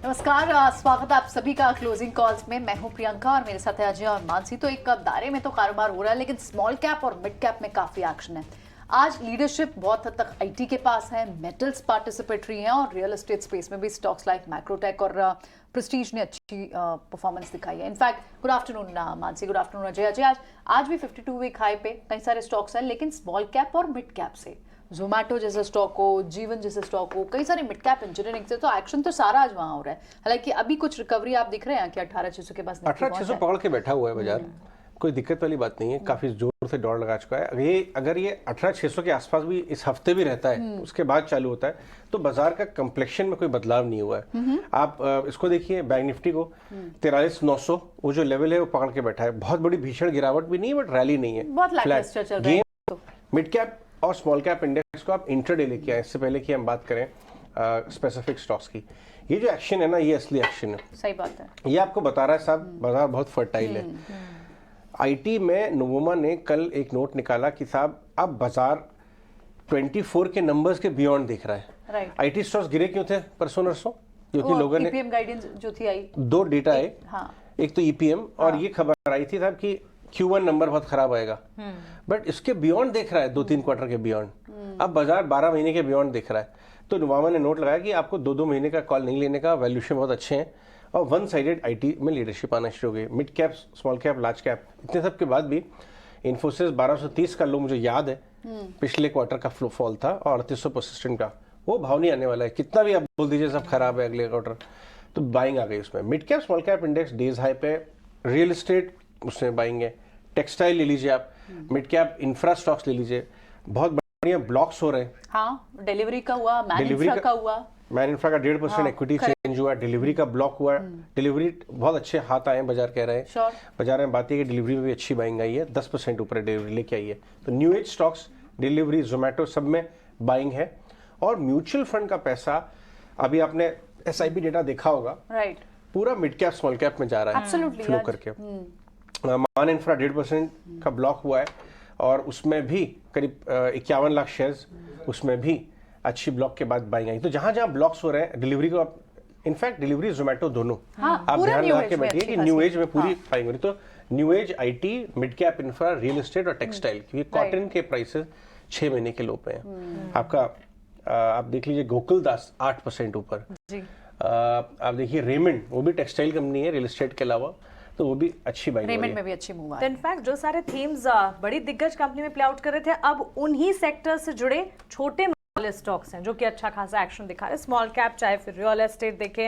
नमस्कार, स्वागत है आप सभी का क्लोजिंग कॉल्स में। मैं हूं प्रियंका और मेरे साथ है अजय और मानसी। तो एक दायरे में तो कारोबार हो रहा है, लेकिन स्मॉल कैप और मिड कैप में काफी एक्शन है। आज लीडरशिप बहुत हद तक आईटी के पास है, मेटल्स पार्टिसिपेटरी हैं और रियल एस्टेट स्पेस में भी स्टॉक्स लाइक मैक्रोटेक और प्रेस्टीज ने अच्छी परफॉर्मेंस दिखाई है। In fact good afternoon Mansi, good afternoon Ajay. Ajay, आज भी 52 वीक हाई पे कई सारे स्टॉक्स हैं, लेकिन स्मॉल कैप और मिड कैप से जोमैटो जैसे स्टॉक हो, जीवन जैसे स्टॉक हो, कई सारे मिड कैप इंजीनियरिंग से तो एक्शन तो सारा आज वहां हो रहा है। हालांकि अभी कुछ रिकवरी आप दिख रहे हैं कि 18,600 के पास 18,600 पकड़ के बैठा हुआ है बाजार। कोई दिक्कत वाली बात नहीं है, काफी जोर से दौड़ लगा चुका है। अगर ये 18,600 के आसपास भी इस हफ्ते भी रहता है, उसके बाद चालू होता है, तो बाजार का कम्प्लेक्शन में कोई बदलाव नहीं हुआ है। आप इसको देखिए, बैंक निफ्टी को 43,900 वो जो लेवल है वो पकड़ के बैठा है। बहुत बड़ी भीषण गिरावट भी नहीं है, बट रैली नहीं है, बहुत लैकलस्टर चल रहा है। मिड कैप और स्मॉल कैप इंडेक्स को आप इंट्राडे लेके आए। इससे पहले कि हम बात करें स्पेसिफिक स्टॉक्स की, ये जो एक्शन है ना, ये असली एक्शन है। सही बात है। ये आपको बता रहा है साहब, बाजार बहुत फर्टाइल है। आईटी में नोवोमा ने कल एक नोट निकाला कि साहब अब बाजार 24 के नंबर्स के बियॉन्ड दिख रहा है। आईटी स्टॉक्स गिरे क्यों थे परसों नरसों? क्योंकि लोगों ने ईपीएम गाइडेंस जो थी आई, दो डेटा आए। हाँ। एक तो ईपीएम और ये खबर आई थी साहब कि Q1 नंबर बहुत खराब आएगा, बट इसके बियॉन्ड देख रहा है, 2-3 क्वार्टर के बियॉन्ड। अब बाजार 12 महीने के बियॉन्ड देख रहा है। तो नोवामा ने नोट लगाया कि आपको 2-2 महीने का कॉल नहीं लेने का, वैल्यूएशन बहुत अच्छे हैं और वन साइडेड आईटी में लीडरशिप आना शुरू हो गई। Mid cap, small cap, large cap, इतने सब के बाद भी इन्फोसिस 1230 का लो मुझे याद है, पिछले क्वार्टर का फॉल था और 3800 परसिस्टेंट का, वो भाव नहीं आने वाला है। कितना भी आप बोल दीजिए सब खराब है अगले क्वार्टर, तो बाइंग आ गई उसमें। Mid cap small cap index days high पे, रियल एस्टेट उसमें बाइंग है, टेक्सटाइल ले लीजिए आप, मिड कैप इंफ्रा स्टॉक्स ले लीजिए, बहुत बढ़िया ब्लॉक्स हो रहे हैं। हाँ, डिलीवरी का हुआ, मैन इंफ्रा का हुआ, मैन इंफ्रा का 1.5% इक्विटी चेंज हुआ, डिलीवरी का ब्लॉक हुआ, डिलीवरी बहुत अच्छे हाथ आए हैं, बाजार कह रहे हैं। बाजार में बात है कि डिलीवरी में भी अच्छी बाइंग आई है, 10% ऊपर डिलीवरी लेके आई है। तो new age stocks, delivery, Zomato, सब में बाइंग है। और म्यूचुअल फंड का पैसा, अभी आपने एसआईपी डेटा देखा होगा, राइट, पूरा मिड कैप स्मॉल कैप में जा रहा है फ्लो करके। मान इंफ्रा 1.5% का ब्लॉक हुआ है और उसमें भी करीब 51 लाख शेयर्स, उसमें भी अच्छी ब्लॉक के बाद बाइंग आई। तो जहां जहां ब्लॉक्स हो रहे हैं, डिलीवरी को आप, इनफैक्ट डिलीवरी जोमैटो दोनों, आप ध्यान लगा के बैठिए कि न्यू एज में पूरी बाइंग हो रही। तो new age, IT, mid cap infra, real estate और टेक्सटाइल, क्योंकि कॉटन के प्राइसेस 6 महीने के लो पे हैं। आपका आप देख लीजिए गोकुलदास 8% ऊपर, आप देखिए रेमंड, वो भी टेक्सटाइल कंपनी है रियल एस्टेट के अलावा, तो वो भी अच्छी बाइंग रेमंड में भी अच्छी मूव है। तो इनफैक्ट जो सारे थीम्स बड़ी दिग्गज कंपनी में प्ले आउट कर रहे थे, अब उन्हीं सेक्टर से जुड़े छोटे स्टॉक्स हैं जो कि अच्छा खासा एक्शन दिखा रहे हैं। स्मॉल कैप चाहे फिर रियल एस्टेट देखे,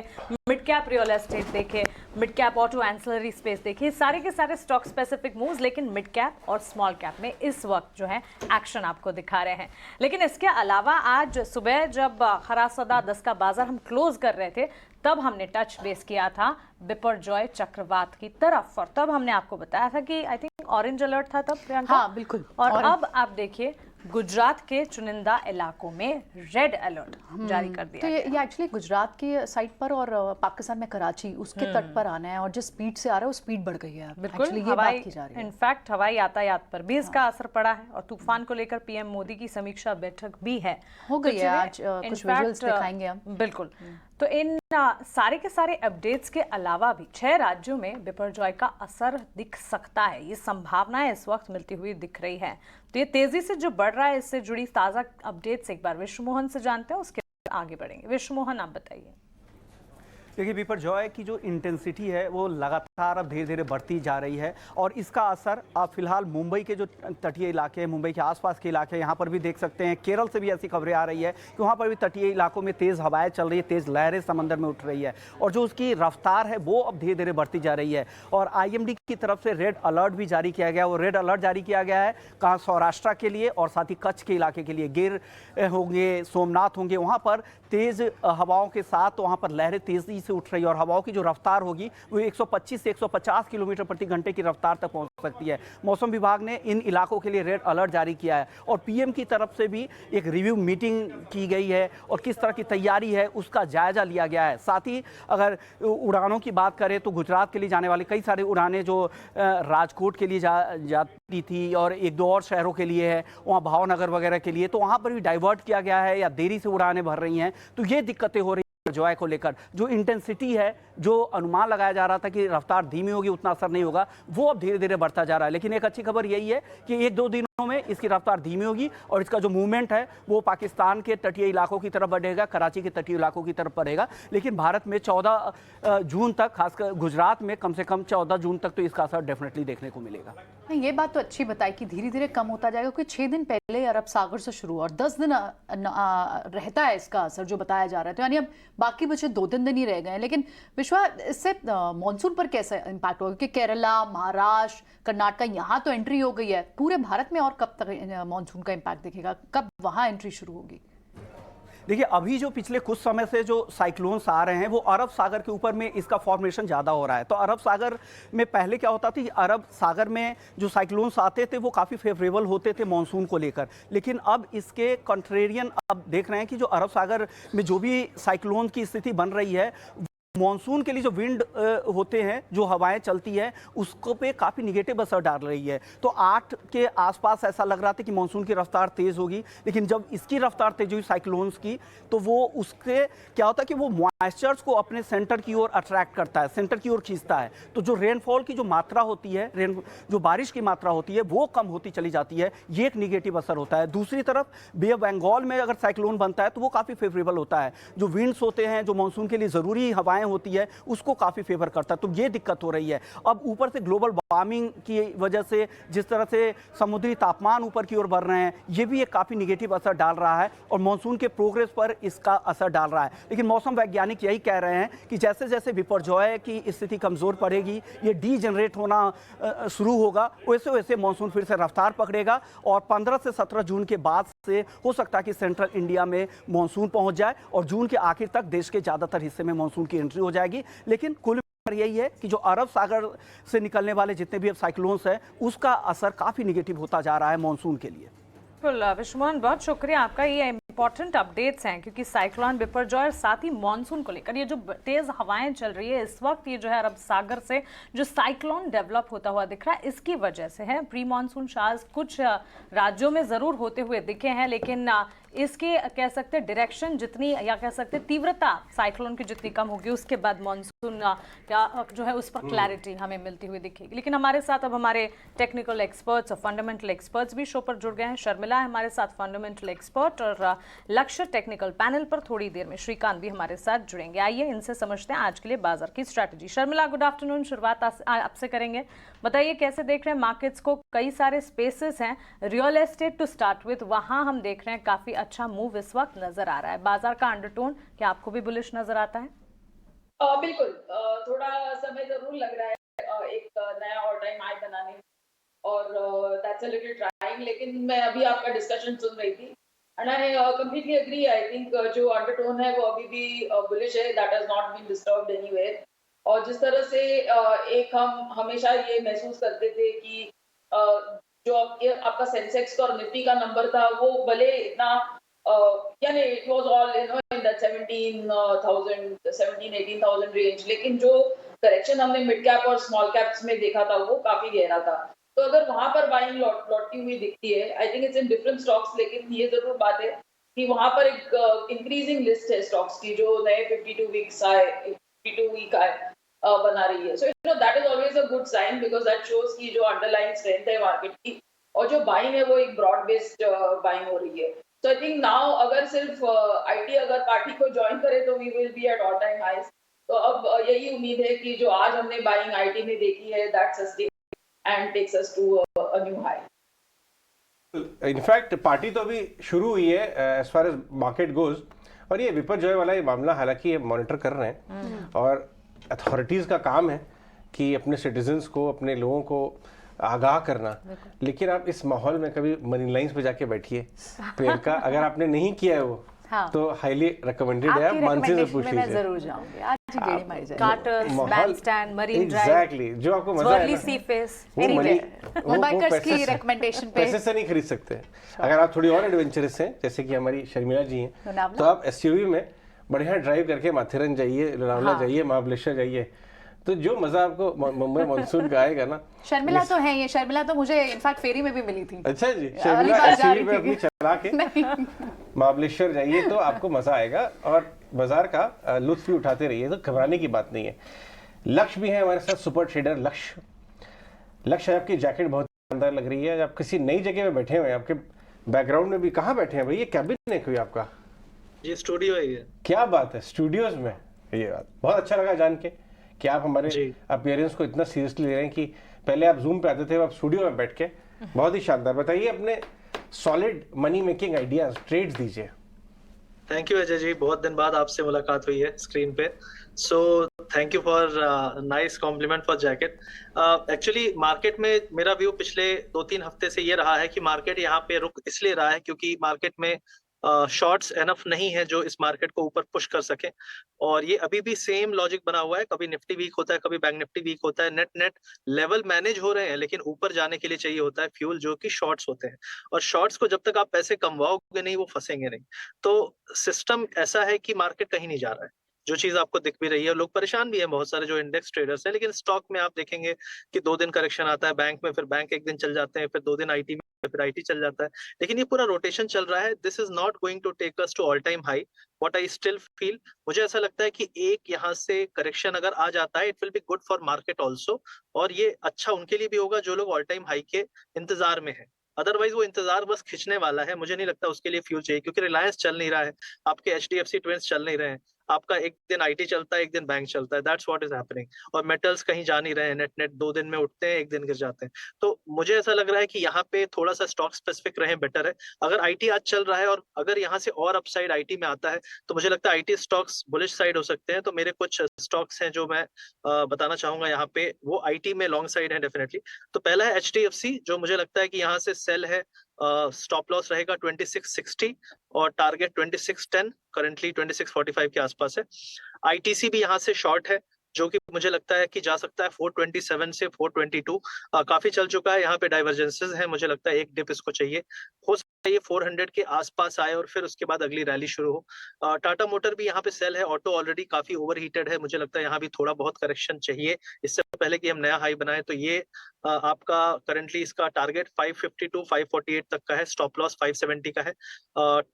मिड कैप रियल एस्टेट देखे, mid cap auto ancillary space देखे, सारे के सारे स्टॉक स्पेसिफिक मूव्स, लेकिन मिड कैप और स्मॉल कैप में इस वक्त जो है एक्शन आपको दिखा रहे हैं। लेकिन इसके अलावा आज सुबह जब खरासदा 10 का बाजार हम क्लोज कर रहे थे, तब हमने टच बेस किया था बिपरजॉय चक्रवात की तरफ, और तब हमने आपको बताया था कि आई थिंक ऑरेंज अलर्ट था तब, प्रियंका। हाँ, बिल्कुल। और अब आप देखिए गुजरात के चुनिंदा इलाकों में रेड अलर्ट जारी कर दिया। तो ये एक्चुअली गुजरात की साइड पर और पाकिस्तान में कराची उसके तट पर आना है, और जिस स्पीड से आ रहा है वो स्पीड बढ़ गई है। बिल्कुल, ये बात की जा रही है। इनफैक्ट हवाई यातायात पर भी इसका असर पड़ा है और तूफान को लेकर पीएम मोदी की समीक्षा बैठक भी है, हो गई है। आज कुछ विजुअल्स दिखाएंगे हम। बिल्कुल। तो इन सारे के सारे अपडेट्स के अलावा भी 6 राज्यों में बिपरजॉय का असर दिख सकता है, ये संभावनाएं इस वक्त मिलती हुई दिख रही है। तो ये तेजी से जो बढ़ रहा है, इससे जुड़ी ताजा अपडेट्स एक बार विश्व मोहन से जानते हैं, उसके बाद आगे बढ़ेंगे। विश्व मोहन, आप बताइए। देखिए, बिपरजॉय की जो इंटेंसिटी है वो लगातार अब धीरे धीरे बढ़ती जा रही है, और इसका असर आप फिलहाल मुंबई के जो तटीय इलाके हैं, मुंबई के आसपास के इलाके हैं, यहाँ पर भी देख सकते हैं। केरल से भी ऐसी खबरें आ रही है कि वहाँ पर भी तटीय इलाकों में तेज़ हवाएं चल रही है, तेज़ लहरें समंदर में उठ रही है, और जो उसकी रफ्तार है वो अब धीरे धीरे बढ़ती जा रही है। और IMD की तरफ से रेड अलर्ट भी जारी किया गया। वो रेड अलर्ट जारी किया गया है कहाँ, सौराष्ट्र के लिए और साथ ही कच्छ के इलाके के लिए। गिर होंगे, सोमनाथ होंगे, वहाँ पर तेज़ हवाओं के साथ वहाँ पर लहरें तेज़ी से उठ रही है, और हवाओं की जो रफ्तार होगी वो 125 से 150 किलोमीटर प्रति घंटे की रफ्तार तक पहुँच सकती है। मौसम विभाग ने इन इलाकों के लिए रेड अलर्ट जारी किया है, और PM की तरफ से भी एक रिव्यू मीटिंग की गई है और किस तरह की तैयारी है उसका जायजा लिया गया है। साथ ही अगर उड़ानों की बात करें तो गुजरात के लिए जाने वाली कई सारी उड़ानें जो राजकोट के लिए जाती थी और 1-2 और शहरों के लिए है, वहाँ भावनगर वगैरह के लिए, तो वहाँ पर भी डाइवर्ट किया गया है या देरी से उड़ानें भर रही हैं। तो ये दिक्कतें हो रही जॉय को लेकर जो इंटेंसिटी है, जो अनुमान लगाया जा रहा था कि रफ्तार धीमी होगी, उतना असर नहीं होगा, वो अब धीरे धीरे बढ़ता जा रहा है। लेकिन एक अच्छी खबर यही है कि 1-2 दिनों में इसकी रफ्तार धीमी होगी और इसका जो मूवमेंट है वो पाकिस्तान के तटीय इलाकों की तरफ बढ़ेगा, कराची के तटीय इलाकों की तरफ बढ़ेगा। लेकिन भारत में 14 जून तक, खासकर गुजरात में कम से कम 14 जून तक तो इसका असर डेफिनेटली देखने को मिलेगा। नहीं, ये बात तो अच्छी बताई कि धीरे धीरे कम होता जाएगा, क्योंकि 6 दिन पहले अरब सागर से शुरू और 10 दिन रहता है इसका असर जो बताया जा रहा है। तो यानी अब बाकी बचे 2-3 दिन ही रह गए हैं। लेकिन विश्वा, इससे मॉनसून पर कैसा इम्पैक्ट होगा? क्योंकि केरला, महाराष्ट्र, कर्नाटका यहाँ तो एंट्री हो गई है, पूरे भारत में और कब तक मॉनसून का इम्पैक्ट दिखेगा? कब वहाँ एंट्री शुरू होगी? देखिए, अभी जो पिछले कुछ समय से जो साइक्लोन्स आ रहे हैं वो अरब सागर के ऊपर में इसका फॉर्मेशन ज़्यादा हो रहा है। तो अरब सागर में पहले क्या होता था कि अरब सागर में जो साइक्लोन्स आते थे वो काफ़ी फेवरेबल होते थे मॉनसून को लेकर। लेकिन अब इसके कंट्रेरियन अब देख रहे हैं कि जो अरब सागर में जो भी साइक्लोन की स्थिति बन रही है, मॉनसून के लिए जो विंड होते हैं, जो हवाएं चलती है, उसको पे काफ़ी निगेटिव असर डाल रही है। तो 8 के आसपास ऐसा लग रहा था कि मॉनसून की रफ्तार तेज़ होगी, लेकिन जब इसकी रफ्तार तेज हुई साइक्लोन्स की, तो वो उसके क्या होता है कि वो मॉइस्चर्स को अपने सेंटर की ओर अट्रैक्ट करता है, सेंटर की ओर खींचता है। तो जो रेनफॉल की जो मात्रा होती है, जो बारिश की मात्रा होती है, वो कम होती चली जाती है। ये एक निगेटिव असर होता है। दूसरी तरफ बे ऑफ बंगाल में अगर साइक्लोन बनता है तो वो काफ़ी फेवरेबल होता है। जो विंड्स होते हैं, जो मॉनसून के लिए ज़रूरी हवाएं होती है, उसको काफ़ी फेवर करता है। तो ये दिक्कत हो रही है। अब ऊपर से ग्लोबल वार्मिंग की वजह से जिस तरह से समुद्री तापमान ऊपर की ओर बढ़ रहे हैं, ये भी एक काफ़ी निगेटिव असर डाल रहा है और मॉनसून के प्रोग्रेस पर इसका असर डाल रहा है। लेकिन मौसम वैज्ञानिक यही कह रहे हैं कि जैसे जैसे बिपरजॉय की स्थिति कमज़ोर पड़ेगी, ये डीजनरेट होना शुरू होगा, वैसे वैसे मॉनसून फिर से रफ्तार पकड़ेगा और 15 से 17 जून के बाद से हो सकता है कि सेंट्रल इंडिया में मॉनसून पहुंच जाए और जून के आखिर तक देश के ज़्यादातर हिस्से में मॉनसून की एंट्री हो जाएगी। लेकिन कुल यही है कि जो अरब सागर से निकलने वाले जितने भी अब साइक्लोन्स हैं, उसका असर काफ़ी निगेटिव होता जा रहा है मॉनसून के लिए। बिल्कुल विश्वमोहन, बहुत शुक्रिया आपका। ये इंपॉर्टेंट अपडेट्स हैं क्योंकि साइक्लोन बिपरजॉय और साथ ही मॉनसून को लेकर ये जो तेज हवाएं चल रही है इस वक्त, ये जो है अरब सागर से जो साइक्लोन डेवलप होता हुआ दिख रहा है, इसकी वजह से है। प्री मॉनसून शायद कुछ राज्यों में जरूर होते हुए दिखे हैं, लेकिन इसकी कह सकते हैं डायरेक्शन जितनी, या कह सकते हैं तीव्रता साइक्लोन की जितनी कम होगी, उसके बाद मॉनसून क्या जो है उस पर क्लैरिटी हमें मिलती हुई दिखेगी। लेकिन हमारे साथ अब हमारे टेक्निकल एक्सपर्ट्स और फंडामेंटल एक्सपर्ट्स भी शो पर जुड़ गए हैं। शर्मिला है हमारे साथ फंडामेंटल एक्सपर्ट, और लक्ष्य टेक्निकल पैनल पर थोड़ी देर में श्रीकांत भी हमारे साथ जुड़ेंगे। आइए इनसे समझते हैं आज के लिए बाजार की स्ट्रैटेजी। Sharmila, good afternoon. शुरुआत आपसे करेंगे। बताइए कैसे देख रहे हैं मार्केट्स को? कई सारे स्पेसेस हैं, real estate to start with, वहां हम देख रहे हैं काफी अच्छा मूव इस वक्त नजर आ रहा है। बाजार का अंडरटोन क्या आपको भी बुलिश नजर आता है? बिल्कुल, थोड़ा समय जरूर लग रहा है एक नया ऑल टाइम हाई बनाने में, और दैट्स अ लिटिल ट्राइंग। लेकिन मैं अभी आपका डिस्कशन सुन रही थी and I completely agree. I think जो अंडरटोन है वो अभी भी बुलिश है, that has not been disturbed anywhere. और जिस तरह से एक हम हमेशा ये महसूस करते थे कि जो आपका सेंसेक्स और निफ्टी का नंबर था वो भले इतना यानी it was all in that 17,000 range, लेकिन जो करेक्शन हमने मिड कैप और स्मॉल कैप्स में देखा था वो काफी गहरा था। तो अगर वहां पर बाइंग लौटती हुई दिखती है, I think it's in different stocks, लेकिन ये जरूर बात है कि वहां पर एक इंक्रीजिंग लिस्ट है स्टॉक्स की जो नए 52 वीक आए बना रही है। So that is always a good sign, because that shows की जो अंडरलाइन स्ट्रेंथ है मार्केट की, और जो बाइंग है वो एक ब्रॉड बेस्ड बाइंग हो रही है। सो आई थिंक नाउ अगर सिर्फ आईटी अगर पार्टी को ज्वाइन करे तो we will be at all time highs. तो अब यही उम्मीद है कि जो आज हमने बाइंग आईटी में देखी है that sustain and takes us to a new high. In fact party तो अभी शुरू हुई है as far as market goes, और ये बिपरजॉय वाला ये मामला हालांकि ये मॉनिटर कर रहे हैं और अथॉरिटीज का काम है कि अपने सिटीजन्स को, अपने लोगों को आगाह करना। लेकिन आप इस माहौल में कभी मनी लाइन्स पे जाके बैठिए प्रियंका, अगर आपने नहीं किया है वो हाँ। तो हाईली रिकमेंडेड है, आप मानसी से पूछ लीजिए। मैं जरूर जाऊंगी आज ही, गेड़ी मारी जाए। कार्टर्स, बैंडस्टैंड, मरीन ड्राइव, एग्जैक्टली, जो आपको मजा है ना, सी फेस, वो बाइकर्स की रिकमेंडेशन पे पैसे से नहीं खरीद सकते। अगर आप थोड़ी और एडवेंचरस हैं जैसे कि हमारी शर्मिला जी हैं, तो आप एसयूवी में बढ़िया ड्राइव करके माथेरन जाइए, लोनावला जाइए, महाबलेश्वर जाइए, तो जो मजा आपको मुंबई मानसून का आएगा ना। शर्मिला तो है, ये शर्मिला तो मुझे इनफैक्ट फेरी में भी मिली थी। अच्छा जी, शर्मिला एसयूवी पे अपनी चला के महाबलेश्वर जाइए तो आपको मजा आएगा। और बाजार का लुत्फ भी उठाते रहिए, तो घबराने की बात नहीं है। लक्ष्य भी है हमारे साथ, सुपर ट्रेडर लक्ष्य आपकी जैकेट बहुत शानदार लग रही है। आप किसी नई जगह पे बैठे हुए हैं, आपके बैकग्राउंड में भी कहाँ बैठे हैं भाई? ये कैबिन है कोई आपका? ये स्टूडियो है ये। क्या बात है, स्टूडियोज में। ये बात बहुत अच्छा लगा जान के कि आप हमारे जी। अपीयरेंस को इतना सीरियसली ले रहे हैं कि पहले आप जूम पे आते थे, आप स्टूडियो में बैठ के। बहुत ही शानदार। बताइए अपने solid money making ideas, trades दीजिए। थैंक यू अजय जी, बहुत दिन बाद आपसे मुलाकात हुई है स्क्रीन पे। So thank you for nice compliment for jacket. Actually market में मेरा व्यू पिछले 2-3 हफ्ते से ये रहा है कि मार्केट यहाँ पे रुक इसलिए रहा है क्योंकि मार्केट में शॉर्ट्स एनफ नहीं है जो इस मार्केट को ऊपर पुश कर सके, और ये अभी भी सेम लॉजिक बना हुआ है। कभी निफ्टी वीक होता है, कभी बैंक निफ्टी वीक होता है, नेट लेवल मैनेज हो रहे हैं, लेकिन ऊपर जाने के लिए चाहिए होता है फ्यूल, जो कि शॉर्ट्स होते हैं। और शॉर्ट्स को जब तक आप पैसे कमवाओगे नहीं, वो फंसेंगे नहीं। तो सिस्टम ऐसा है कि मार्केट कहीं नहीं जा रहा है, जो चीज आपको दिख भी रही है। लोग परेशान भी हैं, बहुत सारे जो इंडेक्स ट्रेडर्स हैं, लेकिन स्टॉक में आप देखेंगे कि 2 दिन करेक्शन आता है, बैंक में फिर बैंक एक दिन चल जाते हैं, फिर 2 दिन आईटी में, फिर आईटी चल जाता है, लेकिन ये पूरा रोटेशन चल रहा है। This is not going to take us to all time high, what I still feel. मुझे ऐसा लगता है कि एक यहाँ से करेक्शन अगर आ जाता है, it will be good for market also, और ये अच्छा उनके लिए भी होगा जो लोग ऑल टाइम हाई के इंतजार में है। अदरवाइज वो इंतजार बस खिंचने वाला है, मुझे नहीं लगता उसके लिए फ्यूल चाहिए, क्योंकि रिलायंस चल नहीं रहा है, आपके एचडीएफसी ट्विंस चल नहीं रहे हैं, आपका एक दिन आईटी चलता है, एक दिन बैंक चलता है, दैट्स व्हाट इज हैपनिंग। और मेटल्स कहीं जा नहीं रहे हैं, नेट 2 दिन में उठते हैं, एक दिन गिर जाते हैं। तो मुझे ऐसा लग रहा है कि यहाँ पे थोड़ा सा स्टॉक स्पेसिफिक रहे बेटर है। अगर आईटी आज चल रहा है और अगर यहाँ से और अपसाइड आईटी में आता है, तो मुझे लगता है आईटी स्टॉक्स बुलिश साइड हो सकते हैं। तो मेरे कुछ स्टॉक्स हैं जो मैं बताना चाहूंगा यहाँ पे, वो आईटी में लॉन्ग साइड है डेफिनेटली। तो पहला है एचडीएफसी, जो मुझे लगता है कि यहाँ से सेल है, स्टॉप लॉस रहेगा 2660 और टारगेट 2610, करंटली 2645 के आसपास है। आईटीसी भी यहाँ से शॉर्ट है, जो कि मुझे लगता है कि जा सकता है 427 से 422। काफी चल चुका है, यहाँ पे डाइवर्जेंसेस हैं, मुझे लगता है एक डिप इसको चाहिए, हो सकता है ये 400 के आसपास आए और फिर उसके बाद अगली रैली शुरू हो। टाटा मोटर भी यहाँ पे सेल है, ऑटो ऑलरेडी काफी ओवरहीटेड है, मुझे लगता है यहाँ भी थोड़ा बहुत करेक्शन चाहिए इससे पहले कि हम नया हाई बनाए। तो ये आपका करंटली इसका टारगेट 552 548 तक का है, स्टॉप लॉस 570 का है।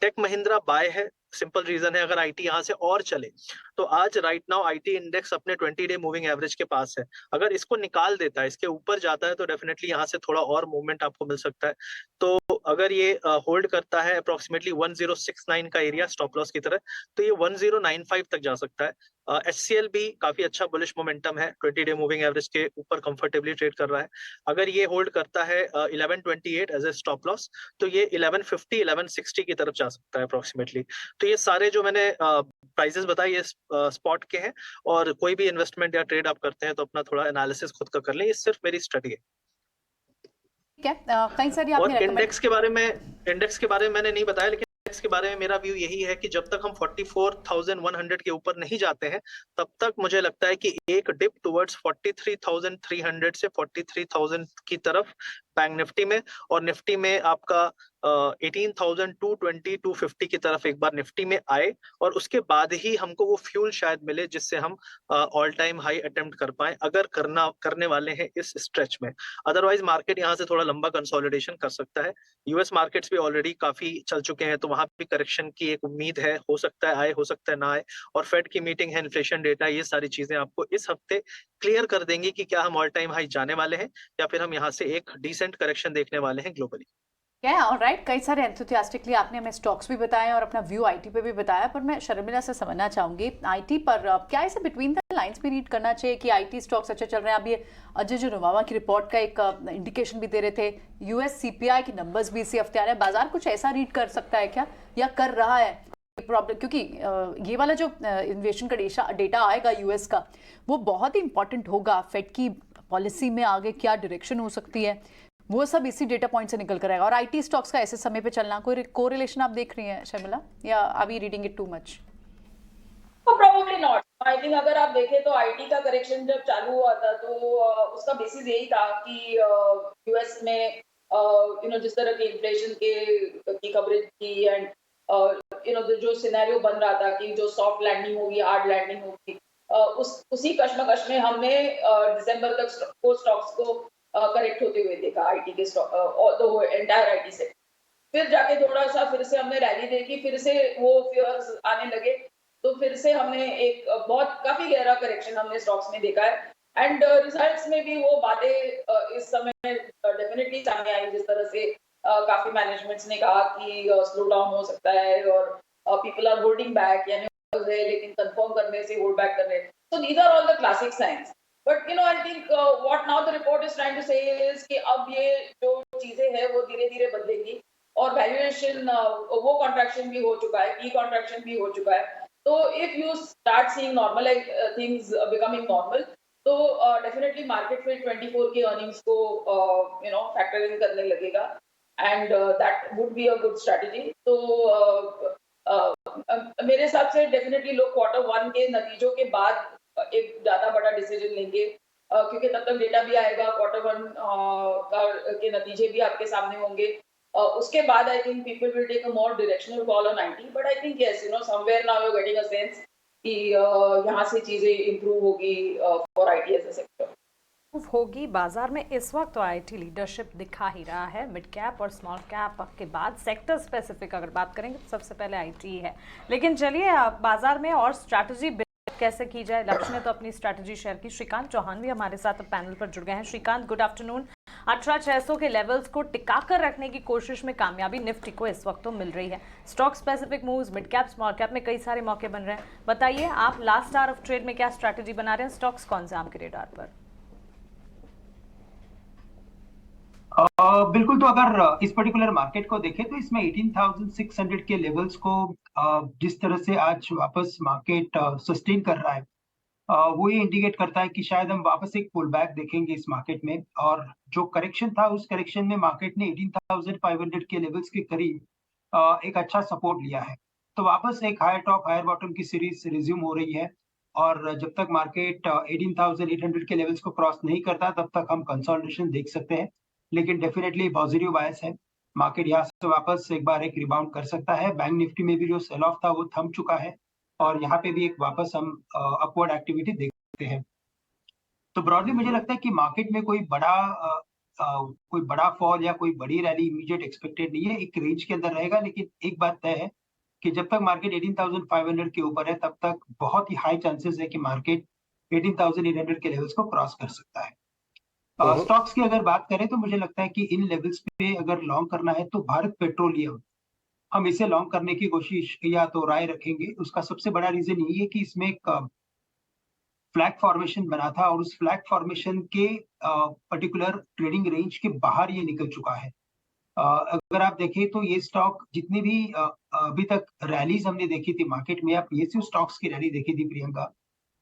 टेक महिंद्रा बाय है, सिंपल रीजन है, अगर आईटी यहाँ से और चले तो आज राइट नाउ आईटी इंडेक्स अपने 20 डे मूविंग एवरेज के पास है। अगर इसको निकाल देता है, इसके ऊपर जाता है, तो डेफिनेटली यहाँ से थोड़ा और मूवमेंट आपको मिल सकता है। तो अगर ये होल्ड करता है अप्रोक्सीमेटली 1069 का एरिया स्टॉप लॉस की तरह, तो ये 1095 तक जा सकता है। HCL भी काफी अच्छा बुलिश मोमेंटम है, 20 डे मूविंग एवरेज के ऊपर कंफर्टेबली ट्रेड कर रहा है। अगर ये होल्ड करता है 1128 एज ए स्टॉप लॉस, तो ये 1150 1160 की तरफ जा सकता है अप्रोक्सीमेटली। तो ये सारे जो मैंने प्राइसेस बताए ये स्पॉट के हैं, और कोई भी इन्वेस्टमेंट या ट्रेड आप करते हैं तो अपना थोड़ा एनालिसिस खुद का कर लें, ये सिर्फ मेरी स्टडी है। ठीक है, कई सारी और आपने इंडेक्स के बारे में मैंने नहीं बताया, लेकिन इंडेक्स के बारे में मेरा व्यू यही है कि जब तक हम 44,100 के ऊपर नहीं जाते हैं, तब तक मुझे लगता है कि एक डिप टुवर्ड्स 43,300 से 43,000 की तरफ बैंक निफ्टी में, और निफ्टी में आपका 18,220 250 की तरफ एक बार निफ्टी में आए, और उसके बाद ही हमको वो फ्यूल शायद मिले जिससे हम ऑल टाइम हाई अटेम्प्ट कर पाए, अगर करने वाले हैं इस स्ट्रेच में। अदरवाइज मार्केट यहाँ से थोड़ा लंबा कंसोलिडेशन कर सकता है। यूएस मार्केट्स भी ऑलरेडी काफी चल चुके हैं, तो वहां भी करेक्शन की एक उम्मीद है, हो सकता है आए, हो सकता है ना आए। और फेड की मीटिंग है, इन्फ्लेशन डेटा, ये सारी चीजें आपको इस हफ्ते क्लियर कर देंगी कि क्या हम ऑल टाइम हाई जाने वाले हैं या फिर हम यहाँ से एक डिसेंट करेक्शन देखने वाले हैं ग्लोबली। ऑलराइट, कई सारे एंथुसियास्टिकली आपने हमें स्टॉक्स भी बताए और अपना व्यू आईटी पे भी बताया, पर मैं शर्मिला से समझना चाहूंगी आईटी पर क्या इसे बिटवीन द लाइंस भी रीड करना चाहिए कि आईटी स्टॉक्स अच्छे चल रहे हैं? अब ये अजय जो नोवामा की रिपोर्ट का एक इंडिकेशन भी दे रहे थे, यूएस सीपीआई के नंबर्स भी इसी हफ्ते आ रहे हैं, बाजार कुछ ऐसा रीड कर सकता है क्या, या कर रहा है प्रॉब्लम? क्योंकि ये वाला जो इन्वेस्टमेंट का डेटा आएगा यूएस का, वो बहुत ही इंपॉर्टेंट होगा फेड की पॉलिसी में आगे क्या डायरेक्शन हो सकती है, वो सब इसी डेटा पॉइंट से निकल कर आएगा। और आईटी स्टॉक्स का ऐसे समय पे चलना, कोई कोरिलेशन आप देख रही हैं शर्मिला, या are we reading it too much? Probably not. I think अगर आप देखें तो आईटी का करेक्शन जब चालू हुआ था तो उसका बेसिस यही था कि यूएस में जिस तरह की इन्फ्लेशन की कवरेज थी, एंड जो सिनेरियो बन रहा था कि जो सॉफ्ट लैंडिंग होगी, हार्ड लैंडिंग होगी, उसी कश्मकश में हमने दिसंबर तक स्टॉक्स को करेक्ट होते हुए देखा, आईटी के स्टॉक, एंटायर आईटी से। फिर जाके थोड़ा सा फिर से हमने रैली देखी, फिर से वो फियर्स आने लगे तो फिर से हमने एक बहुत काफी गहरा करेक्शन हमने स्टॉक्स में देखा है एंड रिजल्ट्स में भी वो बातें इस समय डेफिनेटली सामने आई, जिस तरह से काफी मैनेजमेंट्स ने कहा कि स्लो डाउन हो सकता है और पीपल आर होल्डिंग बैक, यानी लेकिन कंफर्म करने से होल्ड बैक कर रहे हैं. So these are all the classic science. But you know I think what now the report is trying to say is कि अब ये जो चीजें हैं वो धीरे धीरे बदलेंगी और वैल्यूएशन वो कॉन्ट्रैक्शन भी हो चुका है, की कॉन्ट्रैक्शन भी हो चुका है. तो if you start seeing normal things becoming normal, तो डेफिनेटली मार्केट फिर 24 के अर्निंग्स को यू नो फैक्टर इन करने लगेगा and that would be a good strategy. तो मेरे हिसाब से डेफिनेटली लोग क्वार्टर 1 के नतीजों के बाद एक ज्यादा बड़ा डिसीजन लेंगे, क्योंकि तब तक डेटा भी आएगा, क्वार्टर 1 के नतीजे भी आपके सामने होंगे. उसके बाद I think people will take a more directional call on IT. But I think yes, you know somewhere now you are getting a sense कि यहाँ से चीजें इंप्रूव होगी for IT as a sector. होगी बाजार में इस वक्त तो आईटी लीडरशिप दिखा ही रहा है. मिड कैप और स्मॉल कैप के बाद सेक्टर स्पेसिफिक अगर बात करेंगे तो सबसे पहले आईटी है. लेकिन चलिए बाजार में और स्ट्रैटेजी कैसे की जाए, लक्ष्य ने तो अपनी स्ट्रैटेजी शेयर की. श्रीकांत चौहान भी हमारे साथ पैनल पर जुड़ गए हैं. Shrikant, good afternoon. 18,600 के लेवल्स को टिकाकर रखने की कोशिश में कामयाबी निफ्टी को इस वक्त तो मिल रही है. Stock specific moves mid cap small cap में कई सारे मौके बन रहे हैं. बताइए आप लास्ट आवर ऑफ ट्रेड में क्या स्ट्रैटेजी बना रहे हैं, स्टॉक्स कौन से आपके रेडार पर? बिल्कुल. तो अगर इस पर्टिकुलर मार्केट को देखें तो इसमें 18,600 के लेवल्स को जिस तरह से आज वापस मार्केट सस्टेन कर रहा है, वो ये इंडिकेट करता है कि शायद हम वापस एक पुल बैक देखेंगे इस मार्केट में. और जो करेक्शन था उस करेक्शन में मार्केट ने 18,500 के लेवल्स के करीब एक अच्छा सपोर्ट लिया है. तो वापस एक हायर टॉप हायर बॉटम की सीरीज रिज्यूम हो रही है और जब तक मार्केट 18,800 के लेवल्स को क्रॉस नहीं करता तब तक हम कंसोलिडेशन देख सकते हैं. लेकिन डेफिनेटली पॉजिटिव बायस है. मार्केट यहाँ से वापस एक बार एक रिबाउंड कर सकता है. बैंक निफ्टी में भी जो सेल ऑफ था वो थम चुका है और यहाँ पे भी एक वापस हम अपवर्ड एक्टिविटी देखते हैं. तो ब्रॉडली मुझे लगता है कि मार्केट में कोई बड़ा फॉल या कोई बड़ी रैली इमीडिएट एक्सपेक्टेड नहीं है. एक रेंज के अंदर रहेगा, लेकिन एक बात तय है कि जब तक मार्केट 18,500 के ऊपर है तब तक बहुत ही हाई चांसेस है कि मार्केट 18,800 के लेवल्स को क्रॉस कर सकता है. स्टॉक्स की अगर बात करें तो मुझे लगता है कि इन लेवल्स पे अगर लॉन्ग करना है तो भारत पेट्रोलियम हम इसे लॉन्ग करने की कोशिश या तो राय रखेंगे. उसका सबसे बड़ा रीजन यही है कि इसमें एक फ्लैग फॉर्मेशन बना था और उस फ्लैग फॉर्मेशन के पर्टिकुलर ट्रेडिंग रेंज के बाहर ये निकल चुका है. अगर आप देखें तो ये स्टॉक जितनी भी अभी तक रैलीज हमने देखी थी मार्केट में, या PSU स्टॉक्स की रैली देखी थी प्रियंका,